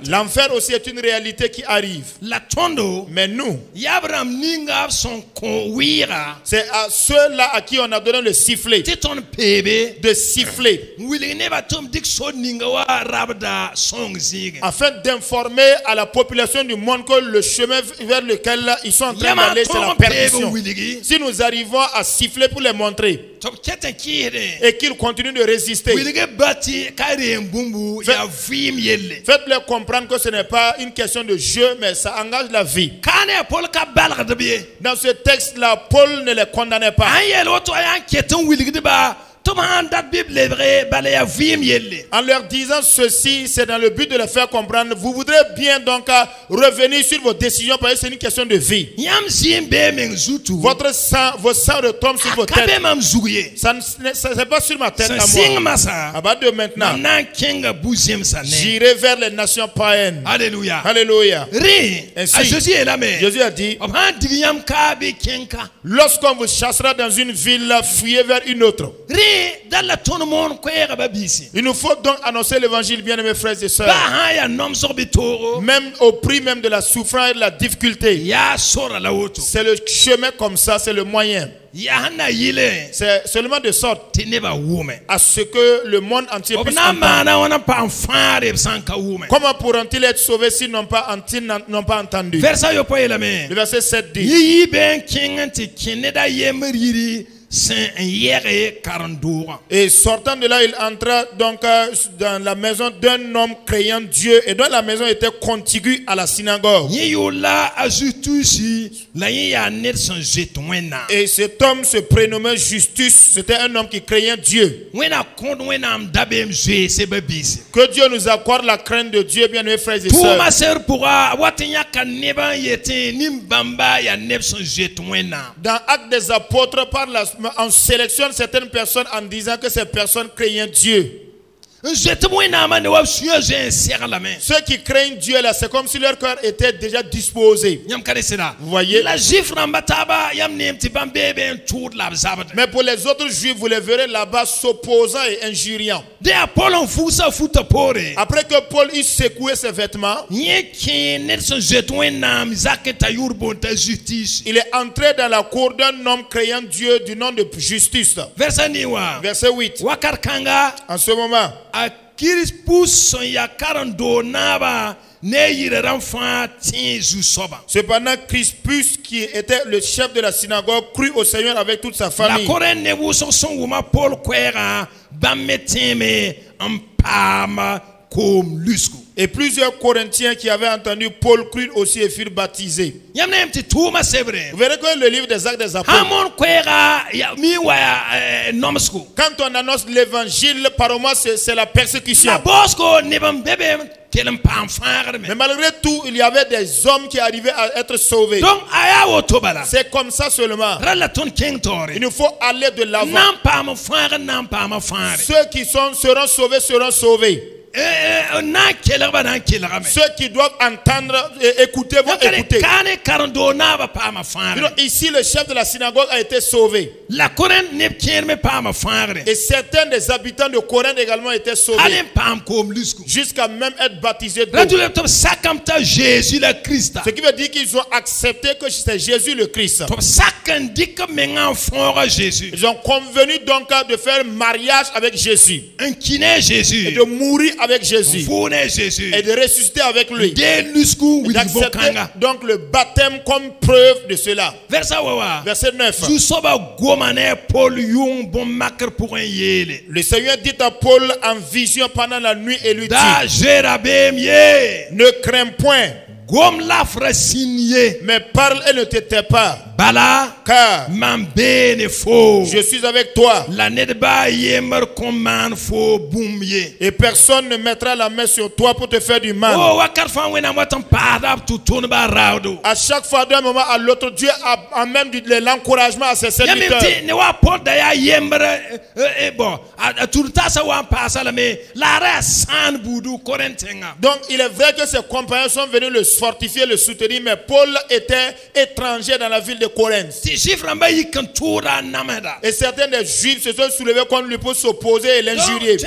S1: L'enfer aussi est une réalité qui arrive. Mais nous, c'est à ceux-là à qui on a donné le sifflet. De siffler. Afin d'informer à la population du monde que le chemin vers lequel ils sont en train d'aller, c'est la perdition. Si nous arrivons à siffler pour les montrer et qu'ils continuent de résister, faites-leur comprendre que ce n'est pas une question de jeu, mais ça engage la vie. Dans ce texte-là, Paul ne les condamnait pas. En leur disant ceci, c'est dans le but de les faire comprendre. Vous voudrez bien donc revenir sur vos décisions parce que c'est une question de vie. Votre sang, vos sangs retombent sur vos têtes. Ça n'est pas sur ma tête à moi. À partir de maintenant, j'irai vers les nations païennes.
S2: Alléluia.
S1: Alléluia.
S2: Ainsi, Jésus
S1: a dit, lorsqu'on vous chassera dans une ville, fuyez vers une autre. Il nous faut donc annoncer l'évangile, bien aimés frères et sœurs. Même au prix même de la souffrance et de la difficulté. C'est le chemin comme ça, c'est le moyen. C'est seulement de sorte à ce que le monde entier puisse entendre. Comment pourront-ils être sauvés s'ils n'ont pas entendu? Le verset 7 dit: et sortant de là, il entra donc dans la maison d'un homme craignant Dieu, et dont la maison était contiguë à la synagogue. Et cet homme se prénommait Justus. C'était un homme qui craignait Dieu. Que Dieu nous accorde la crainte de Dieu, bien aimés frères et sœurs. Dans Actes des Apôtres, on sélectionne certaines personnes en disant que ces personnes craignaient Dieu. Ceux qui craignent Dieu là, c'est comme si leur cœur était déjà disposé. Vous voyez? Mais pour les autres juifs, vous les verrez là-bas s'opposant et injuriant. Après que Paul eut secoué ses vêtements, il est entré dans la cour d'un homme craignant Dieu du nom de Justus. Verset 8. En ce moment, cependant, Crispus, qui était le chef de la synagogue, crut au Seigneur avec toute sa famille. Et plusieurs Corinthiens qui avaient entendu Paul crurent aussi et furent baptisés. Vous verrez que le livre des Actes des Apôtres, quand on annonce l'évangile, par moi c'est la persécution. Mais malgré tout, il y avait des hommes qui arrivaient à être sauvés. C'est comme ça seulement. Il nous faut aller de l'avant. Ceux qui seront sauvés seront sauvés. Ceux qui doivent entendre et écouter vont écouter. Ici, le chef de la synagogue a été sauvé. Et certains des habitants de Corinthe également étaient sauvés. Jusqu'à même être baptisés d'eau. Ce qui veut dire qu'ils ont accepté que c'est Jésus le Christ. Ils ont convenu donc de faire mariage avec Jésus. Et de mourir avec Jésus. Et de ressusciter avec lui. D'accepter donc le baptême comme preuve de cela. Verset 9. Le Seigneur dit à Paul en vision pendant la nuit et lui dit: ne crains point, mais parle et ne te tais pas. Car je suis avec toi. Et personne ne mettra la main sur toi pour te faire du mal. À chaque fois, d'un moment à l'autre, Dieu amène de l'encouragement à ses serviteurs. Donc il est vrai que ses compagnons sont venus le fortifier, le soutenir, mais Paul était étranger dans la ville de Corinthe. Et certains des juifs se sont soulevés contre lui pour s'opposer et l'injurier.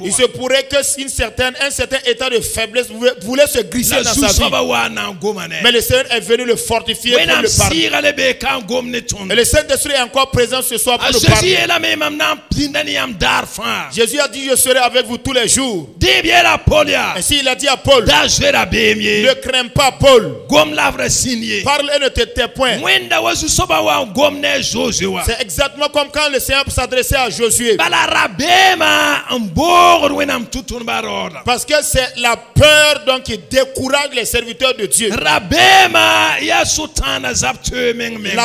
S1: Il se pourrait que un certain état de faiblesse voulait se glisser dans sa vie. Mais le Seigneur est venu le fortifier pour le parler. Et le Saint-Esprit est encore présent ce soir pour le parler. Jésus a dit: je serai avec vous tous les jours. Ainsi il a dit à Paul: ne crains pas, Paul. Parle et ne te tais point. C'est exactement comme quand le Seigneur s'adressait à Josué. Parce que c'est la peur donc qui décourage les serviteurs de Dieu. La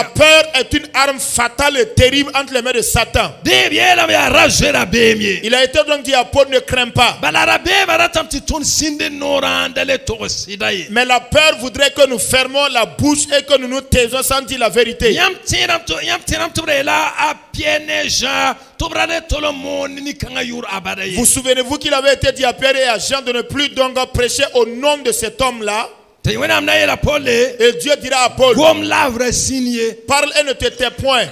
S1: peur est une arme fatale et terrible entre les mains de Satan. Il a été donc dit à Paul: ne crains pas. Mais la peur voudrait que nous fermons la bouche et que nous nous taisons sans dire la vérité. Vous souvenez-vous qu'il avait été dit à Pierre et à Jean de ne plus donc prêcher au nom de cet homme-là? Et Dieu dira à Paul: parle et ne te tais point.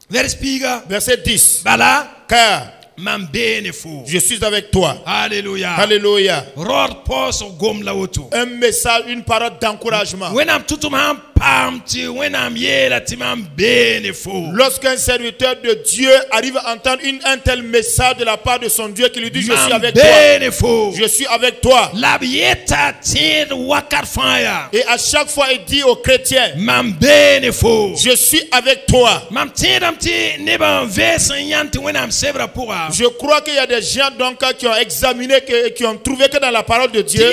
S1: Verset 10.
S2: Bala.
S1: Car
S2: je
S1: suis avec toi.
S2: Alléluia.
S1: Alléluia. Un message, une parole d'encouragement. Lorsqu'un serviteur de Dieu arrive à entendre un tel message de la part de son Dieu qui lui dit je suis avec toi. Je suis avec toi. Et à chaque fois il dit aux chrétiens je suis avec toi. Je crois qu'il y a des gens donc qui ont examiné, qui ont trouvé que dans la parole de Dieu,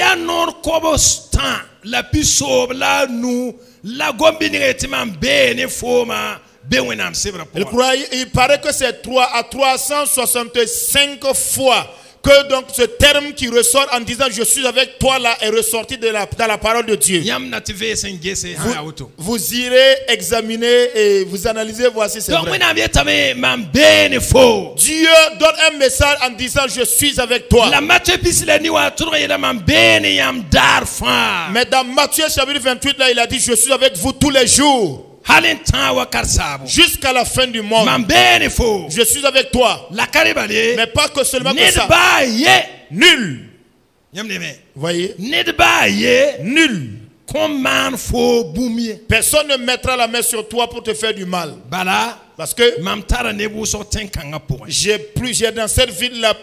S1: il paraît que c'est 3 à 365 fois que donc ce terme qui ressort en disant je suis avec toi là est ressorti dans la parole de Dieu. Vous irez examiner et vous analyser, voici c'est vrai. Dieu donne un message en disant je suis avec toi. Mais dans Matthieu chapitre 28 là il a dit je suis avec vous tous les jours. Jusqu'à la fin du monde. Je suis avec toi. Mais pas que seulement que ça. Nul. Voyez? Nul. Personne ne mettra la main sur toi pour te faire du mal. Parce que j'ai dans cette ville-là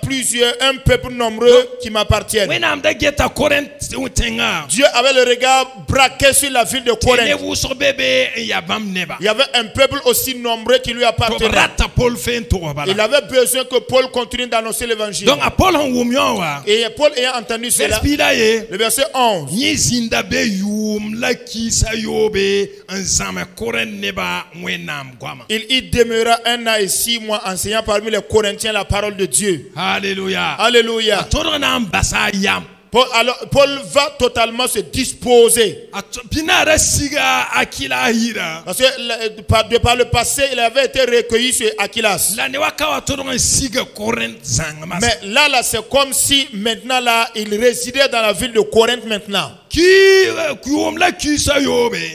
S1: un peuple nombreux qui m'appartiennent. Dieu avait le regard braqué sur la ville de Corinthe. Il y avait un peuple aussi nombreux qui lui appartenait. Il avait besoin que Paul continue d'annoncer l'évangile. Et Paul ayant entendu cela, le verset 11. Il demeura 1 an et 6 mois enseignant parmi les Corinthiens la parole de Dieu.
S2: Alléluia.
S1: Alléluia. Paul va totalement se disposer. Parce que par le passé, il avait été recueilli sur Aquilas. Mais là c'est comme si maintenant il résidait dans la ville de Corinthe maintenant.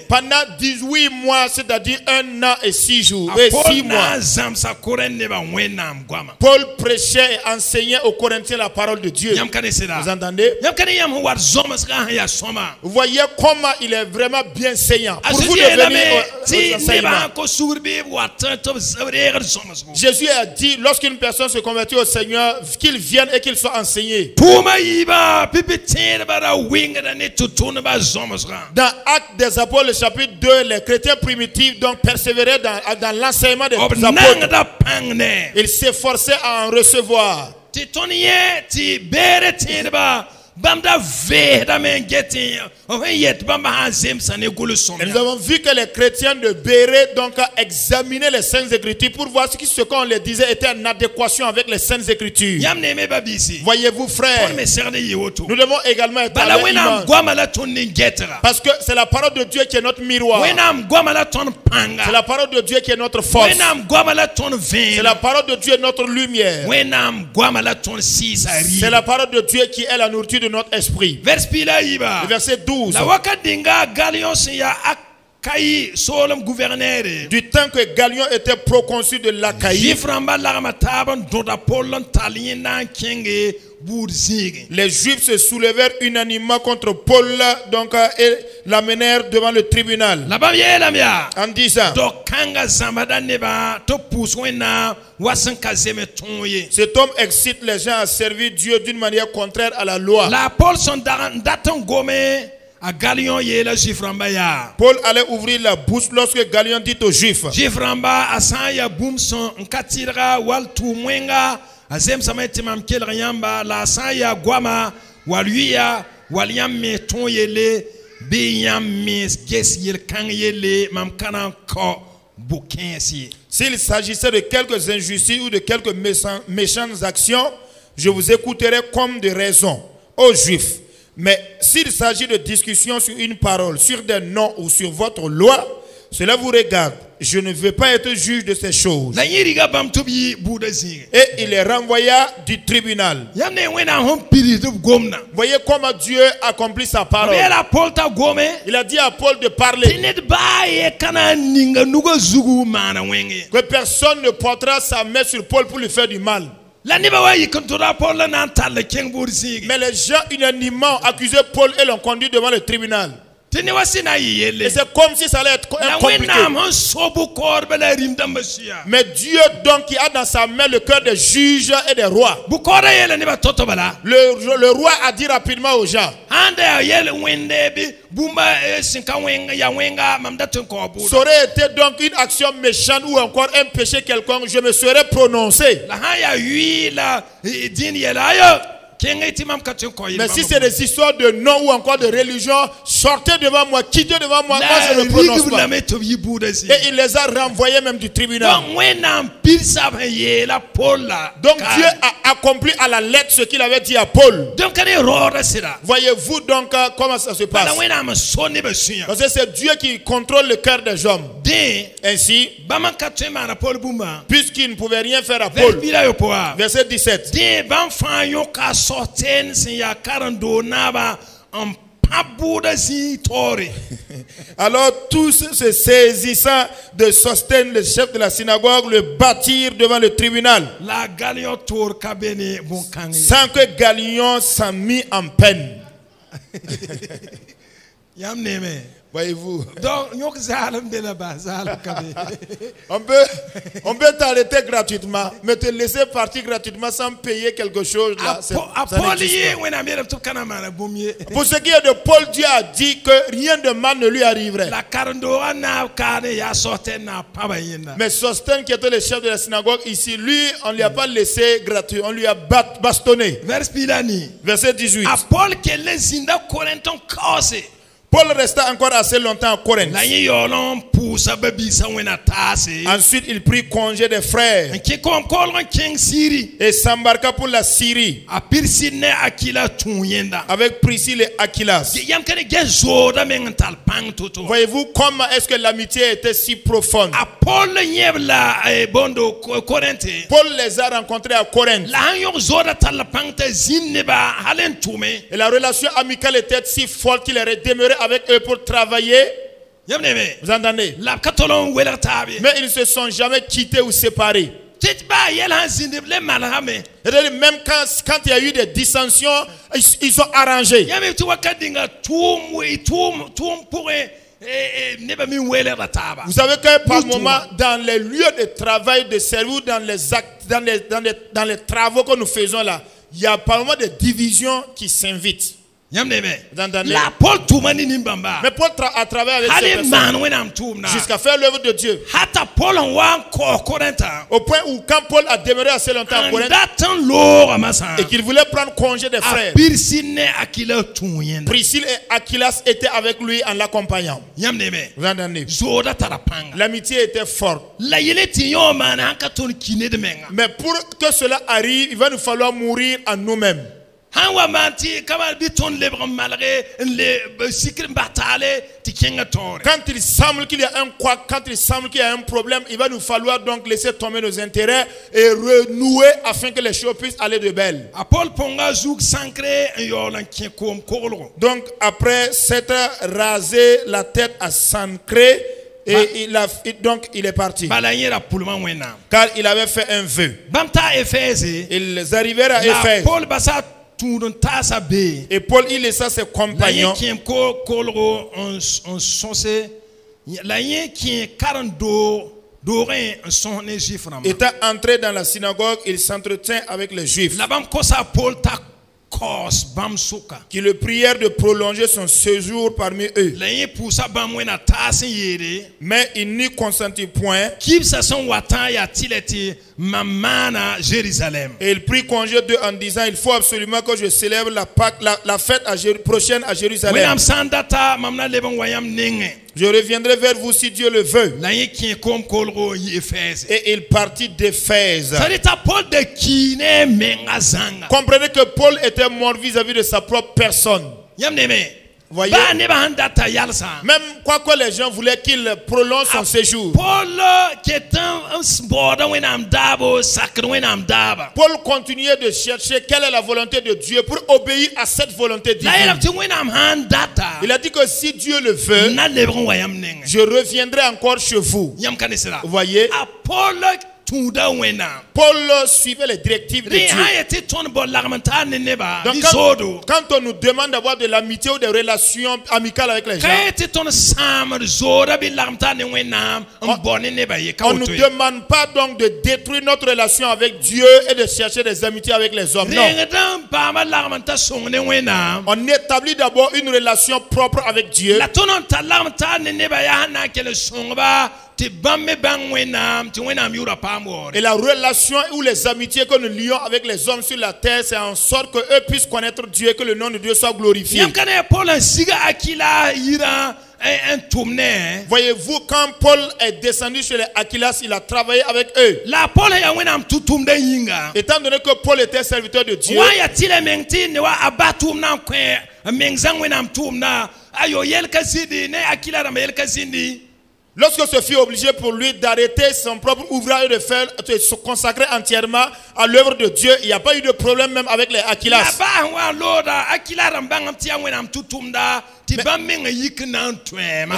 S1: Pendant 18 mois, c'est-à-dire 1 an et 6 jours, et 6 mois, Paul prêchait et enseignait aux Corinthiens la parole de Dieu. Vous entendez? Vous voyez comment il est vraiment bien saignant. Pour vous devenir Jésus a dit, lorsqu'une personne se convertit au Seigneur, qu'il vienne et qu'il soit enseigné. Dans Actes des Apôtres, le chapitre 2, les chrétiens primitifs donc persévéraient dans l'enseignement des apôtres. Ils s'efforçaient à en recevoir. Et nous avons vu que les chrétiens de Bérée donc examinaient les Saintes Écritures pour voir ce qu'on leur disait était en adéquation avec les Saintes Écritures. Voyez-vous frères, nous devons également être à l'image. Parce que c'est la parole de Dieu qui est notre miroir. C'est la parole de Dieu qui est notre force. C'est la parole de Dieu notre lumière. C'est la parole de Dieu qui est la nourriture de notre esprit. Le verset 12. Du temps que Galion était proconsul de l'Achaïe, les Juifs se soulevèrent unanimement contre Paul donc, et l'amenèrent devant le tribunal en disant cet homme excite les gens à servir Dieu d'une manière contraire à la loi. Paul allait ouvrir la bouche lorsque Galion dit aux Juifs s'il s'agissait de quelques injustices ou de quelques méchantes actions, je vous écouterai comme de raison, ô Juifs. Mais s'il s'agit de discussions sur une parole, sur des noms ou sur votre loi, cela vous regarde. je ne veux pas être juge de ces choses. Et il est renvoyé du tribunal. Voyez comment Dieu accomplit sa parole. Il a dit à Paul de parler. Que personne ne portera sa main sur Paul pour lui faire du mal. Mais les gens unanimement accusaient Paul et l'ont conduit devant le tribunal. Et c'est comme si ça allait être compliqué. Mais Dieu donc qui a dans sa main le cœur des juges et des rois. Le roi a dit rapidement aux gens. Ça aurait été donc une action méchante ou encore un péché quelconque, je me serais prononcé. Mais si c'est des histoires de nom ou encore de religion, sortez devant moi, quittez devant moi, moi je ne prononce pas. Et il les a renvoyés même du tribunal. Donc Dieu a accompli à la lettre ce qu'il avait dit à Paul. Voyez-vous donc comment ça se passe. Parce que c'est Dieu qui contrôle le cœur des hommes. Ainsi, puisqu'il ne pouvait rien faire à Paul. Verset 17. Alors tous se saisissant de Sosthène, le chef de la synagogue, le battirent devant le tribunal, sans que Galion s'en mit en peine. Voyez-vous. On peut t'arrêter gratuitement, mais te laisser partir gratuitement sans payer quelque chose. Là, pour ce qui est de Paul, Dieu a dit que rien de mal ne lui arriverait. Mais Sosthène, qui était le chef de la synagogue ici, lui, on ne lui a pas laissé gratuit, on lui a bastonné. Verset 18. Paul resta encore assez longtemps à Corinthe. Ensuite, il prit congé des frères et s'embarqua pour la Syrie avec Priscille et Aquilas. Voyez-vous comment est-ce que l'amitié était si profonde. Paul les a rencontrés à Corinthe. Et la relation amicale était si forte qu'il aurait demeuré avec eux pour travailler. Vous entendez? Mais ils ne se sont jamais quittés ou séparés. Même quand il y a eu des dissensions, ils sont arrangés. Vous savez que par moment, dans les lieux de travail, de service, dans les travaux que nous faisons là, il y a par moment des divisions qui s'invitent. Mais Paul a travaillé avec ces personnes jusqu'à faire l'œuvre de Dieu. Au point où quand Paul a demeuré assez longtemps à Corinthe et qu'il voulait prendre congé des frères, Priscille et Aquilas étaient avec lui en l'accompagnant. Vous entendez? L'amitié était forte. Mais pour que cela arrive, il va nous falloir mourir en nous-mêmes. Quand il semble qu'il y a un quoi, quand il semble qu'il y a un problème, il va nous falloir donc laisser tomber nos intérêts et renouer afin que les choses puissent aller de belle. Donc après s'être rasé la tête à Sancré, et donc il est parti. Car il avait fait un vœu. Ils arrivèrent à Éphèse. Et Paul, il laissa ses compagnons. Étant entré dans la synagogue, il s'entretint avec les Juifs qui le prièrent de prolonger son séjour parmi eux. Mais il n'y consentit point. Et il prit congé d'eux en disant: il faut absolument que je célèbre la Pâque, la fête prochaine à Jérusalem. Je reviendrai vers vous si Dieu le veut. Et il partit d'Éphèse. Comprenez que Paul était mort vis-à-vis de sa propre personne. Voyez, même quoi que les gens voulaient qu'il prolonge son séjour, Paul continuait de chercher quelle est la volonté de Dieu pour obéir à cette volonté divine. Il a dit que si Dieu le veut, je reviendrai encore chez vous. Vous voyez, Paul suivait les directives de Dieu. Donc quand on nous demande d'avoir de l'amitié ou des relations amicales avec les gens, on ne nous demande pas donc de détruire notre relation avec Dieu et de chercher des amitiés avec les hommes. Non. On établit d'abord une relation propre avec Dieu. Et la relation ou les amitiés que nous lions avec les hommes sur la terre, c'est en sorte qu'eux puissent connaître Dieu et que le nom de Dieu soit glorifié. Voyez-vous, quand Paul est descendu chez les Aquilas, il a travaillé avec eux. Étant donné que Paul était serviteur de Dieu, lorsque ce fut obligé pour lui d'arrêter son propre ouvrage et de se consacrer entièrement à l'œuvre de Dieu, il n'y a pas eu de problème même avec les Aquilas.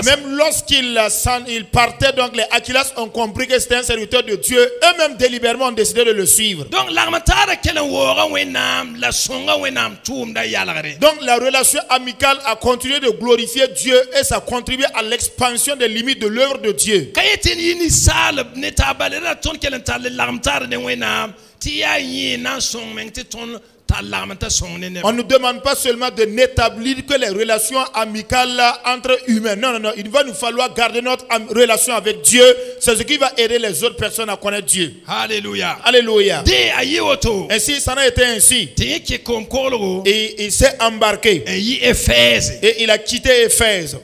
S1: Même lorsqu'il partait, donc les Aquilas ont compris que c'était un serviteur de Dieu. Eux-mêmes délibérément ont décidé de le suivre. Donc la relation amicale a continué de glorifier Dieu et ça a contribué à l'expansion des limites de l'œuvre de Dieu. On ne demande pas seulement de n'établir que les relations amicales entre humains. Non, non, non. Il va nous falloir garder notre relation avec Dieu. C'est ce qui va aider les autres personnes à connaître Dieu. Alléluia. Alléluia. Ainsi, ça n'a été ainsi. Et il s'est embarqué. Et il a quitté Éphèse.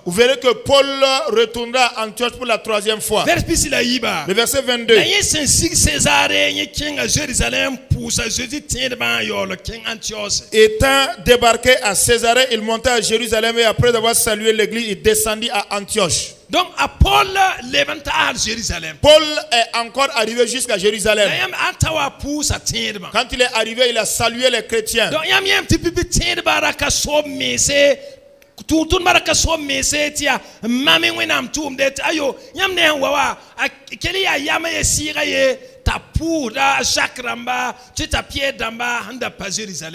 S1: Vous verrez que Paul retournera à Antioche pour la 3e fois. Le verset 22. Étant débarqué à Césarée, il monta à Jérusalem et après avoir salué l'église, il descendit à Antioche. Donc Paul est encore arrivé jusqu'à Jérusalem. Quand il est arrivé, il a salué les chrétiens.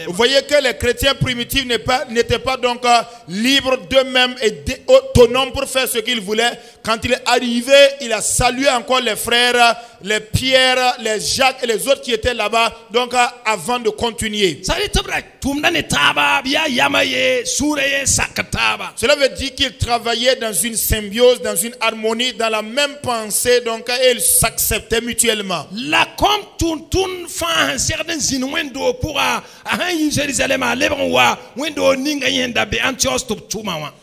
S1: Vous voyez que les chrétiens primitifs n'étaient pas donc libres d'eux-mêmes et autonomes pour faire ce qu'ils voulaient. Quand il est arrivé, il a salué encore les frères, les Pierre, les Jacques et les autres qui étaient là-bas, donc avant de continuer. Cela veut dire qu'ils travaillaient dans une symbiose, dans une harmonie, dans la même pensée, donc et ils s'acceptaient mutuellement.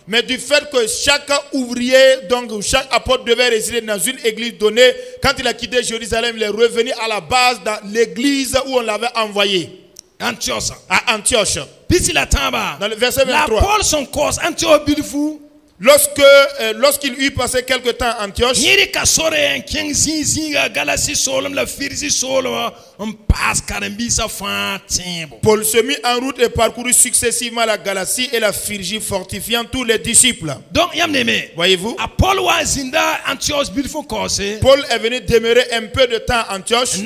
S1: Mais du fait que chaque ouvrier, donc chaque apôtre devait résider dans une église donnée, quand il a quitté Jérusalem, il est revenu à la base dans l'église où on l'avait envoyé. Antioche. À Antioche. Dans le verset 23. Lorsqu'il eut passé quelque temps à Antioche, Paul se mit en route et parcourut successivement la Galatie et la Phrygie, fortifiant tous les disciples. Donc, voyez-vous, Paul est venu demeurer un peu de temps à Antioche.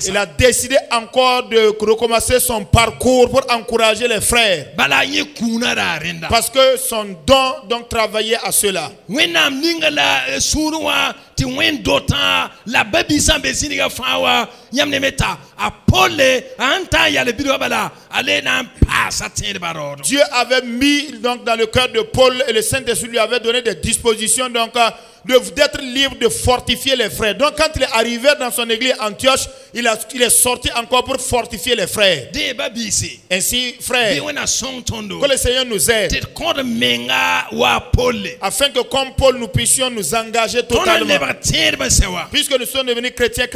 S1: Il a décidé encore de recommencer son parcours pour encourager les frères. Parce que son don donc travaillait à cela. Dieu avait mis donc dans le cœur de Paul et le Saint-Esprit lui avait donné des dispositions donc d'être libre de fortifier les frères. Donc quand il est arrivé dans son église Antioche, il est sorti encore pour fortifier les frères. Ainsi, frères, que le Seigneur nous aide, afin que comme Paul, nous puissions nous engager totalement. Puisque nous sommes devenus chrétiens.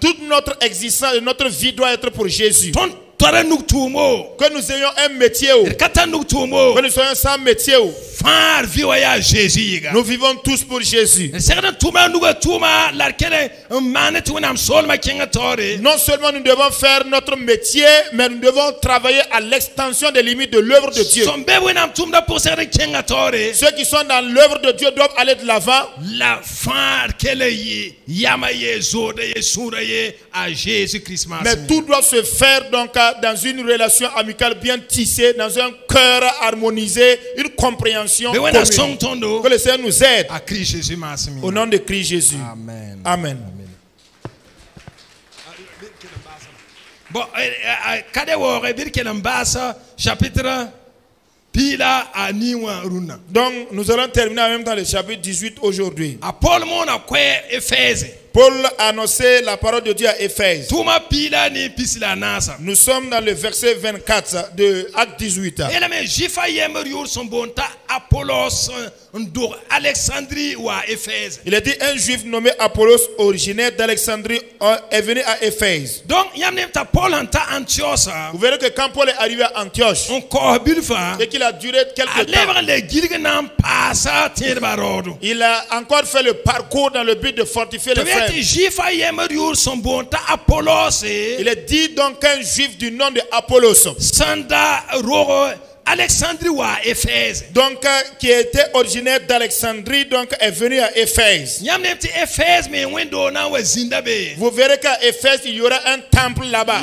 S1: Toute notre existence et notre vie doit être pour Jésus. Que nous ayons un métier, que nous soyons sans métier. Nous vivons tous pour Jésus. Non seulement nous devons faire notre métier, mais nous devons travailler à l'extension des limites de l'œuvre de Dieu. Ceux qui sont dans l'œuvre de Dieu doivent aller de l'avant. Mais tout doit se faire donc dans une relation amicale bien tissée, dans un cœur harmonisé, une compréhension commune. Que le Seigneur nous aide. Au nom de Christ Jésus. Amen. Amen.
S2: Bon, chapitre
S1: donc nous allons terminer en même temps le chapitre 18 aujourd'hui.
S2: Paul
S1: a annoncé la parole de Dieu à Éphèse. Nous sommes dans le verset 24 de Acte 18. Il a dit un juif nommé Apollos, originaire d'Alexandrie, est venu à Éphèse. Vous verrez que quand Paul est arrivé à Antioche, et qu'il a duré quelques temps, il a encore fait le parcours dans le but de fortifier les frères. Il est dit donc qu'un juif du nom de Apollos, donc qui était originaire d'Alexandrie, donc est venu à Éphèse. Vous verrez qu'à Éphèse il y aura un temple là-bas.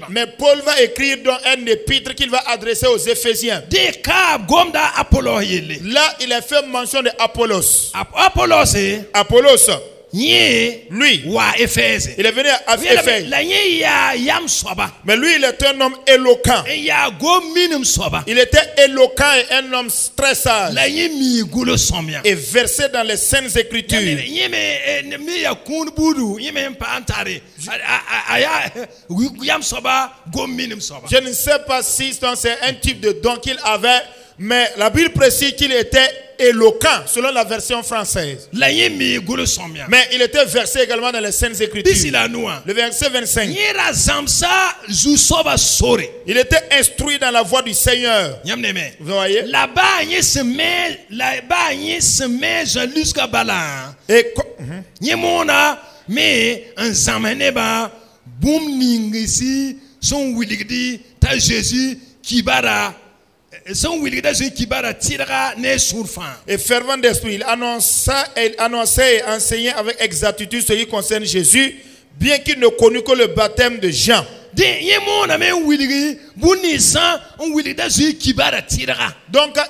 S1: Mais Paul va écrire dans un épître qu'il va adresser aux Éphésiens. Là il a fait mention de Apollos. Apollos, lui, il est venu à Éphèse. Mais lui, il était un homme éloquent. Il était éloquent et un homme très sage. Et versé dans les saintes écritures. Je ne sais pas si c'est un type de don qu'il avait, mais la Bible précise qu'il était éloquent selon la version française. Mais il était versé également dans les saintes écritures. Le verset 25. Il était instruit dans la voie du Seigneur. Vous voyez? Et fervent d'esprit, il annonçait et enseignait avec exactitude ce qui concerne Jésus, bien qu'il ne connût que le baptême de Jean. Donc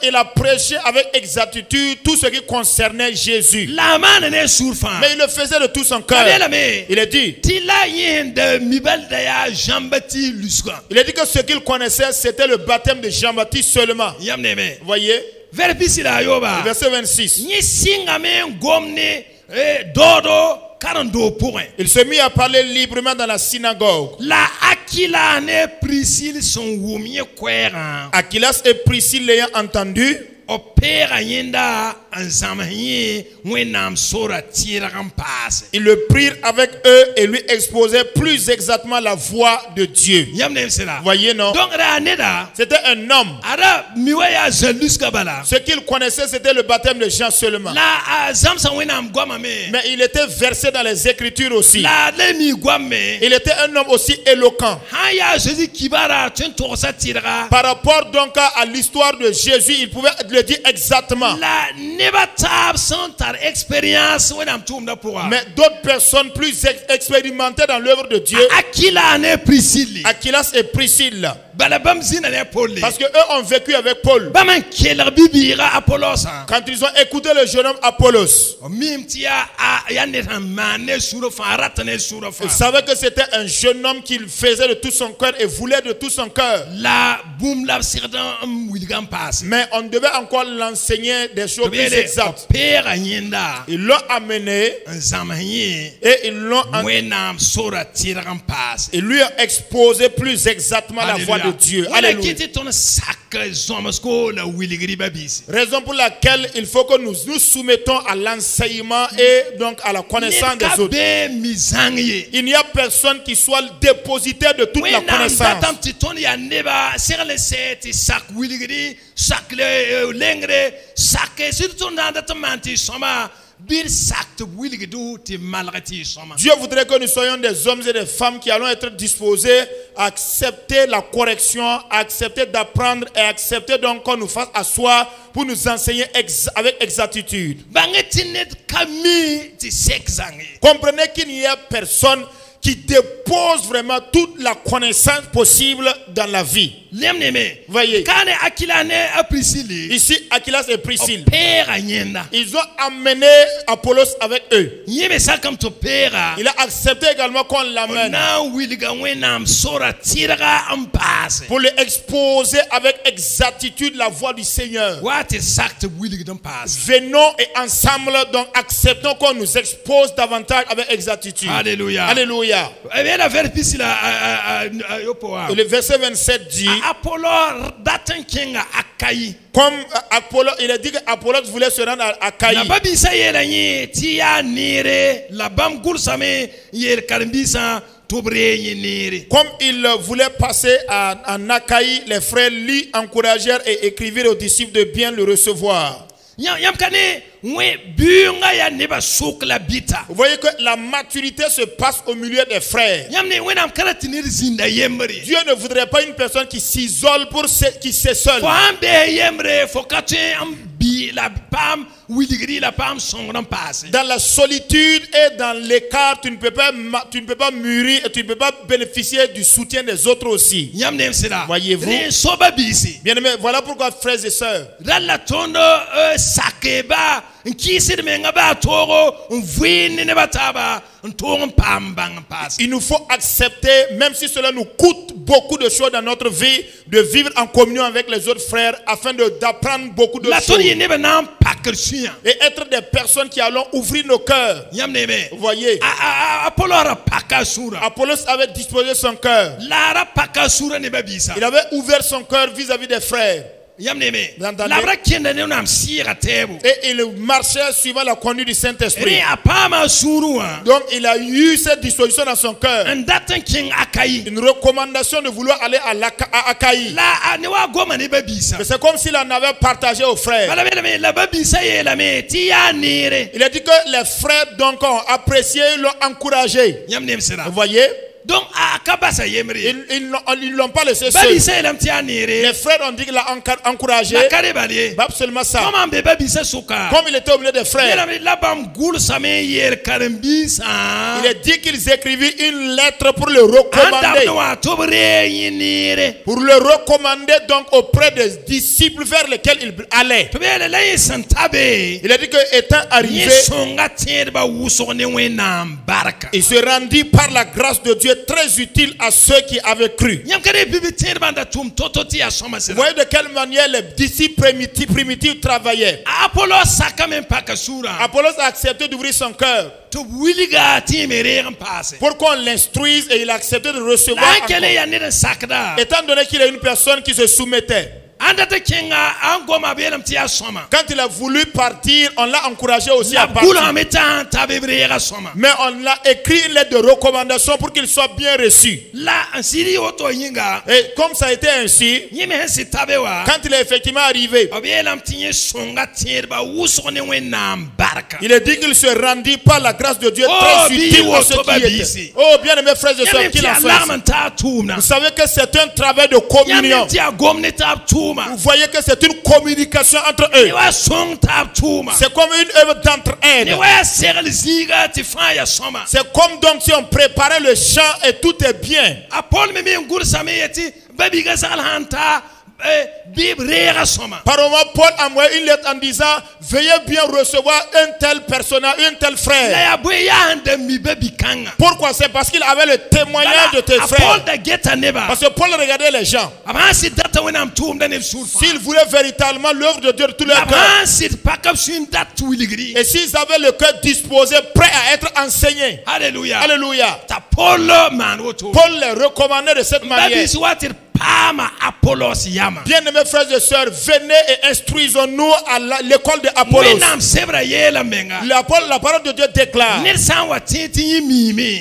S1: il a prêché avec exactitude tout ce qui concernait Jésus. Mais il le faisait de tout son cœur. Il a dit, que ce qu'il connaissait c'était le baptême de Jean-Baptiste seulement. Vous voyez? Verset 26. Il se mit à parler librement dans la synagogue. Aquilas et Priscille l'ayant entendu, ils le prirent avec eux et lui exposaient plus exactement la voie de Dieu. Voyez, non? C'était un homme. Ce qu'il connaissait, c'était le baptême de Jean seulement. Mais il était versé dans les Écritures aussi. Il était un homme aussi éloquent. Par rapport donc à l'histoire de Jésus, il pouvait le dire exactement. Mais d'autres personnes plus expérimentées dans l'œuvre de Dieu, Aquilas et Priscille, Parce que eux ont vécu avec Paul. Quand ils ont écouté le jeune homme Apollos, ils savaient que c'était un jeune homme qu'il faisait de tout son cœur et voulait de tout son cœur. Mais on devait encore l'enseigner des choses plus exactes. Ils l'ont amené et ils l'ont et lui a exposé plus exactement la voix de Dieu. Alléluia. Raison pour laquelle il faut que nous nous soumettons à l'enseignement et donc à la connaissance des autres. Il n'y a personne qui soit le dépositaire de toute la connaissance. Dieu voudrait que nous soyons des hommes et des femmes qui allons être disposés à accepter la correction, à accepter d'apprendre et à accepter donc qu'on nous fasse asseoir pour nous enseigner avec exactitude. Comprenez qu'il n'y a personne qui dépose vraiment toute la connaissance possible dans la vie. Voyez. Ici, Aquilas et Priscille. Ils ont amené Apollos avec eux. Il a accepté également qu'on l'amène pour lui exposer avec exactitude la voix du Seigneur. Venons et ensemble, donc acceptons qu'on nous expose davantage avec exactitude.
S2: Alléluia.
S1: Alléluia. Et le verset 27 dit, comme Apollos, il a dit qu'Apollos voulait se rendre à Achaïe. Comme il voulait passer en Achaïe, les frères lui encouragèrent et écrivirent aux disciples de bien le recevoir. Vous voyez que la maturité se passe au milieu des frères. Dieu ne voudrait pas une personne qui s'isole qui s'est seule. Dans la solitude et dans l'écart, tu ne peux pas mûrir et tu ne peux pas bénéficier du soutien des autres aussi. Voyez-vous? Bien aimé, voilà pourquoi, frères et sœurs, il nous faut accepter, même si cela nous coûte beaucoup de choses dans notre vie, de vivre en communion avec les autres frères afin d'apprendre beaucoup de choses et être des personnes qui allons ouvrir nos cœurs. Vous voyez, Apollos avait disposé son cœur. Il avait ouvert son cœur vis-à-vis des frères. Et il marchait suivant la conduite du Saint-Esprit. Donc il a eu cette disposition dans son cœur. Une recommandation de vouloir aller à Achaïe. C'est comme s'il en avait partagé aux frères. Il a dit que les frères donc ont apprécié, l'ont encouragé. Vous voyez?
S2: Donc,
S1: ils ne l'ont pas laissé seul. Les frères ont dit qu'il l'a encouragé. Pas seulement ça. Comme il était au milieu des frères, il a dit qu'ils écrivent une lettre pour le recommander. Pour le recommander donc auprès des disciples vers lesquels il allait. Il a dit que étant arrivé, il se rendit par la grâce de Dieu très utile à ceux qui avaient cru. Vous voyez de quelle manière les disciples primitifs travaillaient. Apollos a accepté d'ouvrir son cœur pour qu'on l'instruise et il a accepté de recevoir. Étant donné qu'il est une personne qui se soumettait. Quand il a voulu partir, on l'a encouragé aussi à partir. Mais on l'a écrit une lettre de recommandation pour qu'il soit bien reçu. Et comme ça a été ainsi, quand il est effectivement arrivé, il a dit qu'il se rendit par la grâce de Dieu très utile à ceux qui étaient. Oh, bien aimés frères et sœurs, qu'il en soit. Vous savez que c'est un travail de communion. Vous voyez que c'est une communication entre eux. C'est comme une œuvre d'entraide. C'est comme donc si on préparait le champ et tout est bien. Par moment, Paul a envoyé une lettre en disant: veuillez bien recevoir un tel personnage, un tel frère. Pourquoi? C'est parce qu'il avait le témoignage de tes frères. Parce que Paul regardait les gens. S'ils voulaient véritablement l'œuvre de Dieu de tout leur cœur, et s'ils avaient le cœur disposé, prêt à être enseigné. Alléluia. Alléluia. Paul les recommandait de cette manière. Bien-aimés frères et sœurs, venez et instruisons-nous à l'école de Apollos. La parole de Dieu déclare: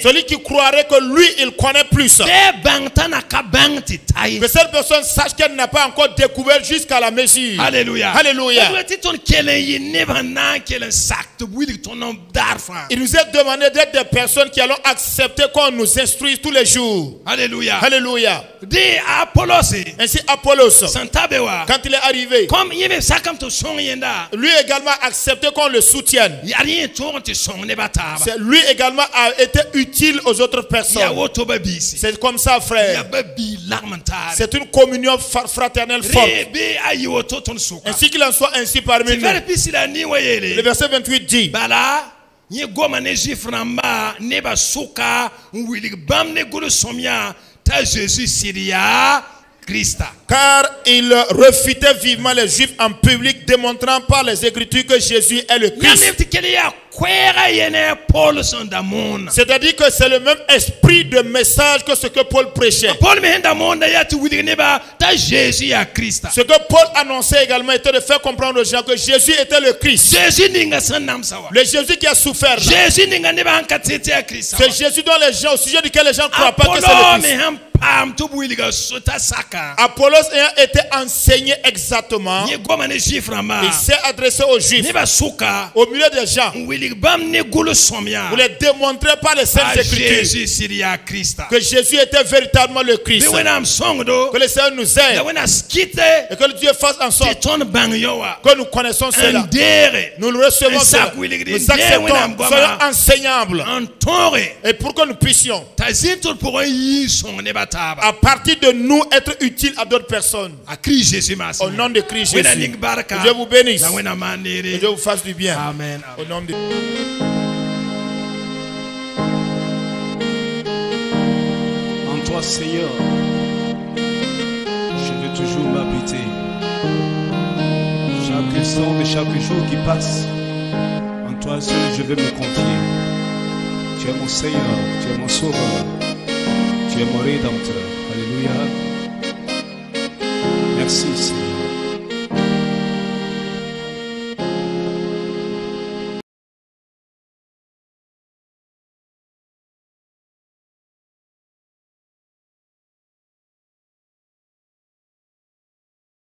S1: celui qui croirait que lui, il connaît plus, que cette personne sache qu'elle n'a pas encore découvert jusqu'à la mesure. Alléluia. Alléluia. Il nous est demandé d'être des personnes qui allons accepter qu'on nous instruise tous les jours. Alléluia. Alléluia. Ainsi Apollos, quand il est arrivé, lui également a accepté qu'on le soutienne. Lui également a été utile aux autres personnes. C'est comme ça, frère. C'est une communion fraternelle forte. Ainsi qu'il en soit ainsi parmi nous. Le verset 28 dit: car il refutait vivement les Juifs en public, démontrant par les Écritures que Jésus est le Christ. C'est-à-dire que c'est le même esprit de message que ce que Paul prêchait. Ce que Paul annonçait également était de faire comprendre aux gens que Jésus était le Christ. Le Jésus qui a souffert. C'est Jésus dont les gens, au sujet duquel les gens ne croient pas que c'est le Christ. Apollos ayant été enseigné exactement, il s'est adressé aux Juifs, au milieu des gens, pour les démontrer par les saintes Écritures que Jésus était véritablement le Christ. Que le Seigneur nous aide et que Dieu fasse en sorte que nous connaissons cela, nous le recevons cela, nous acceptons, soyons enseignables, et pour que nous puissions à partir de nous être utiles à d'autres personnes. Au nom de Christ Jésus. Que Dieu vous bénisse. Que Dieu vous fasse du bien. Amen. Au nom de...
S3: En toi, Seigneur, je veux toujours m'habiter. Chaque instant de chaque jour qui passe, en toi seul je veux me confier. Tu es mon Seigneur, tu es mon Sauveur, tu es mon Rédempteur. Alléluia. Merci, Seigneur.